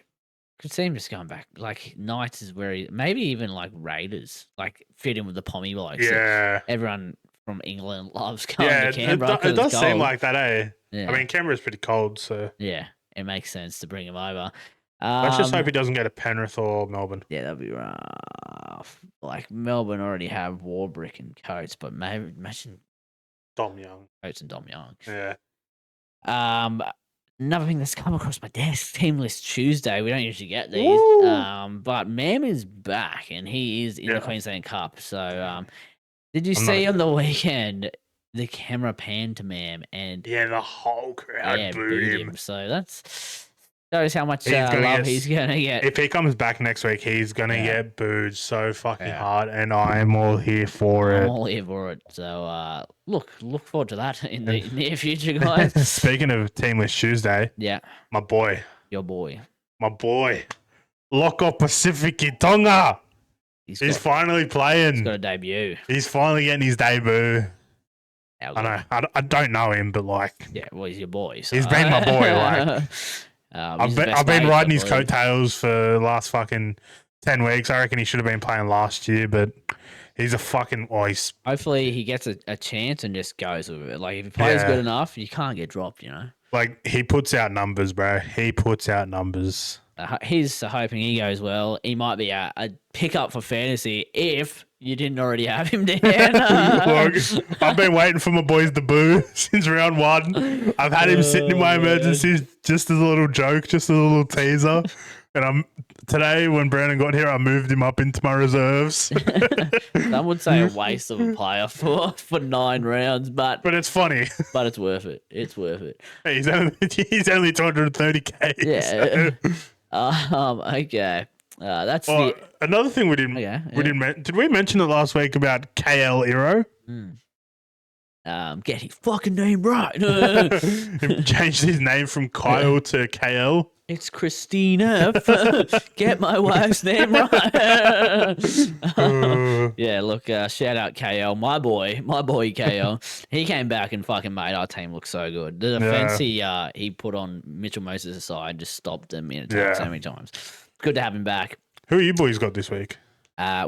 him just going back. Like Knights is where maybe even like Raiders, like fit in with the Pommy blokes. Yeah. Everyone from England loves going to Canberra. It does seem like that, eh? Yeah. I mean, Canberra's pretty cold, so yeah, it makes sense to bring him over. Let's just hope he doesn't go to Penrith or Melbourne. Yeah, that'd be rough. Like Melbourne already have Warbrick and Coates, but maybe imagine Dom Young. Coates and Dom Young. Yeah. another thing that's come across my desk, Team List Tuesday. We don't usually get these. But Mam is back and he is in the Queensland Cup. So did you see on the weekend the camera panned to Mam and the whole crowd booed him. So that's shows how much love he's gonna get. If he comes back next week, he's gonna get booed so fucking hard, and I'm all here for it. I'm all here for it. So look forward to that in the near future, guys. Speaking of Team List Tuesday, my boy, your boy, Loko Pacific Tonga. He's finally playing. He's got a debut. He's finally getting his debut. I know. I don't know him, but he's your boy. So. He's been my boy. I've been riding his coattails for the last fucking 10 weeks. I reckon he should have been playing last year, but he's a fucking ice. Hopefully he gets a chance and just goes with it. Like if he plays good enough, you can't get dropped, Like he puts out numbers, bro. He puts out numbers. He's hoping he goes well. He might be a pickup for fantasy if you didn't already have him there. Look, I've been waiting for my boys to boo since round 1. I've had him sitting in my emergencies just as a little joke, just a little teaser. And today when Brandon got here, I moved him up into my reserves. Some would say a waste of a player for 9 rounds, but it's funny. But it's worth it. It's worth it. Hey, he's only 230k. Yeah. So. Okay. That's another thing we didn't did we mention it last week about KL Iro? Get his fucking name right. He changed his name from Kyle to KL. It's Christina. Get my wife's name right. Look, shout out KL, my boy KL. He came back and fucking made our team look so good. The defense he put on Mitchell Moses' side just stopped them in attack so many times. Good to have him back. Who are you boys got this week?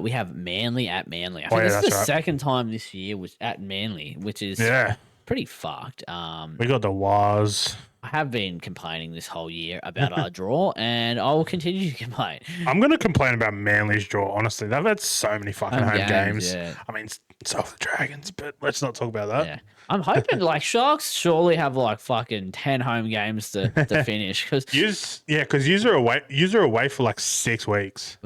We have Manly at Manly. I think this is the second time this year was at Manly, which is pretty fucked. We got the Waz. I have been complaining this whole year about our draw, and I will continue to complain. I'm going to complain about Manly's draw, honestly. They've had so many fucking home games. Yeah. I mean, so have the Dragons, but let's not talk about that. Yeah. I'm hoping Sharks surely have fucking 10 home games to finish. Because you're away for 6 weeks.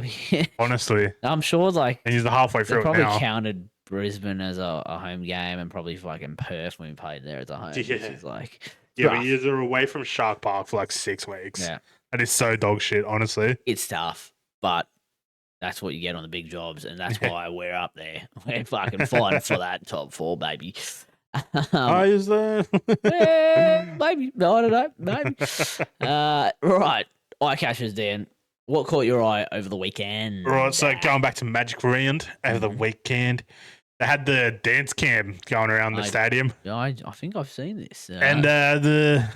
Honestly. I'm sure and you're halfway through it now. Probably counted Brisbane as a home game and probably fucking Perth when we played there as a home. Yeah, but you're away from Shark Park for 6 weeks. Yeah. That is so dog shit, honestly. It's tough, but that's what you get on the big jobs, and that's why we're up there. We're fucking fighting for that top 4, baby. Is there? Maybe. No, I don't know. Maybe. Right. Eye catchers, Dan. What caught your eye over the weekend? Right, so going back to Magic Round over the weekend, they had the dance cam going around the stadium. I think I've seen this. And there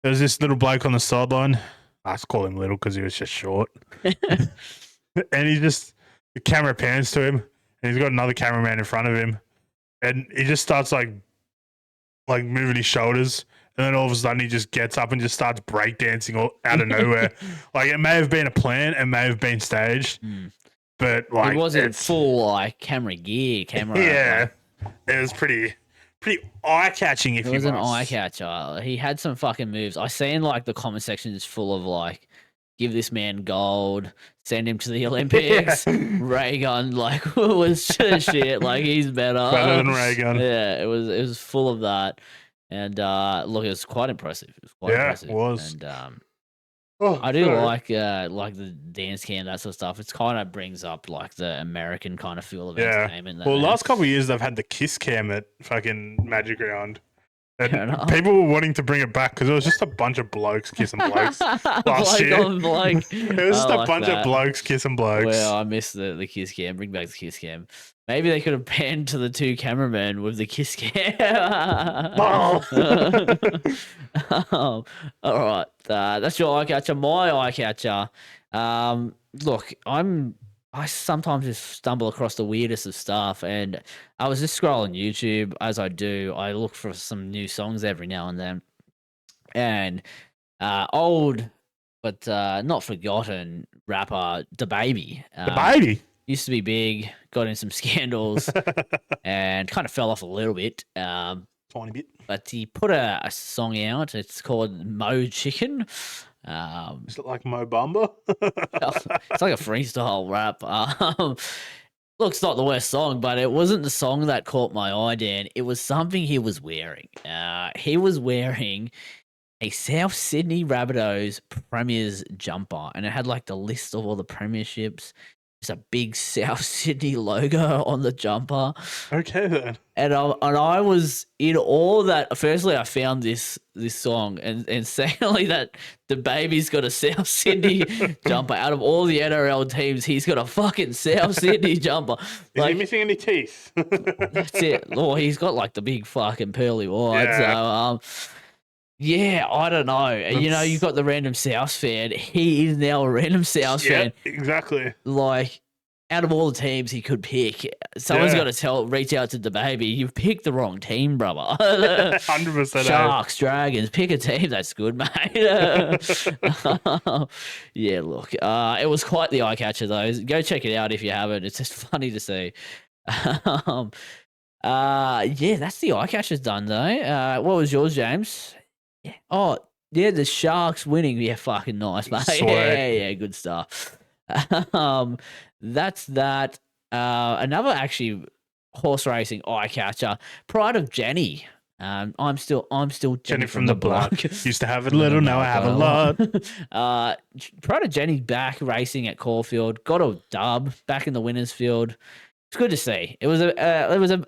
was this little bloke on the sideline. I just call him little because he was just short. And the camera pans to him, and he's got another cameraman in front of him. And he just starts moving his shoulders. And then all of a sudden he just gets up and just starts breakdancing out of nowhere. It may have been a plan, it may have been staged. But it wasn't full camera gear. Yeah. It was pretty eye catching if you It was an eye catcher. He had some fucking moves. I seen the comment section is full of give this man gold, send him to the Olympics. Raygun was shit. He's better. Better than Raygun. Yeah, it was full of that. And look, it was quite impressive. It was. And I do like the dance cam, that sort of stuff. It kind of brings up the American kind of feel of entertainment. Well, last couple of years they've had the kiss cam at fucking Magic Round. And people were wanting to bring it back because it was just a bunch of blokes kissing blokes last year. It was just a bunch of blokes kissing blokes. Well, I missed the kiss cam. Bring back the kiss cam. Maybe they could have panned to the 2 cameramen with the kiss cam. All right. That's your eye catcher. My eye catcher. Look, I sometimes just stumble across the weirdest of stuff, and I was just scrolling YouTube as I do. I look for some new songs every now and then, and old but not forgotten rapper DaBaby. DaBaby used to be big, got in some scandals, and kind of fell off a little bit. Tiny bit. But he put a song out. It's called Mo Chicken. Is it like Mo Bamba? It's like a freestyle rap. Look, it's not the worst song, but it wasn't the song that caught my eye, Dan. It was something he was wearing. He was wearing a South Sydney Rabbitohs Premiers jumper, and it had like the list of all the premierships. It's a big South Sydney logo on the jumper. Okay then. And I was in awe that firstly I found this song, and secondly that the baby's got a South Sydney jumper. Out of all the NRL teams, he's got a fucking South Sydney jumper. Is he missing any teeth? That's it. Oh, he's got like the big fucking pearly white. Yeah. So yeah, I don't know. You know, you've got the random South fan. He is now a random South fan. Exactly. Like, out of all the teams he could pick, someone's got to reach out to the baby. You've picked the wrong team, brother. 100%. Sharks, Dragons, pick a team that's good, mate. Yeah, look, it was quite the eye catcher though. Go check it out if you haven't. It's just funny to see. Yeah, that's the eye catcher's done though. What was yours, James? Yeah. Oh, yeah, the Sharks winning. Yeah, fucking nice, mate. Sweet. Yeah, good stuff. That's that. Another actually horse racing eye catcher. Pride of Jenny. I'm still Jenny from the block. Used to have a little, now I have a lot. Pride of Jenny back racing at Caulfield. Got a dub back in the winners field. It's good to see. It was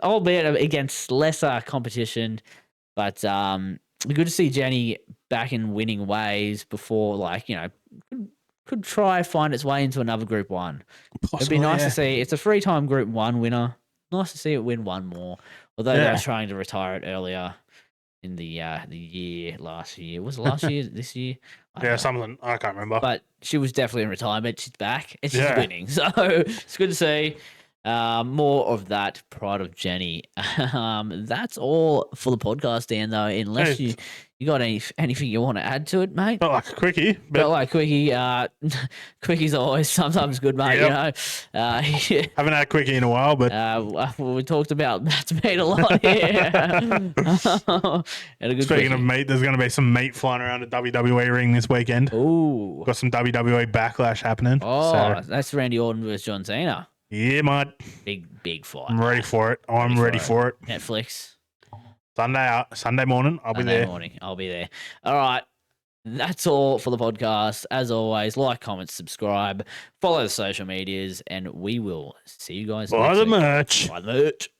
albeit against lesser competition, but good to see Jenny back in winning ways before, like, you know, could try find its way into another Group 1. It'd be nice to see. It's a 3-time Group 1 winner. Nice to see it win one more. Although they were trying to retire it earlier in the year last year. Was it last year? This year? Something. I can't remember. But she was definitely in retirement. She's back and she's winning. So it's good to see. More of that Pride of Jenny. That's all for the podcast, Dan, though, unless you got anything you want to add to it, mate. Felt like a quickie. Quickie's always sometimes good, mate. Yep. You know, haven't had a quickie in a while, but we talked about Matt's meat a lot here. Speaking of meat, there's going to be some meat flying around the WWE ring this weekend. Ooh, got some WWE backlash happening. Oh, that's Randy Orton versus John Cena. Yeah, mate. Big fight. I'm ready for it. I'm ready for it. Netflix. Sunday morning, I'll be there. I'll be there. All right. That's all for the podcast. As always, like, comment, subscribe, follow the social medias, and we will see you guys next week. Buy the merch. Buy the merch.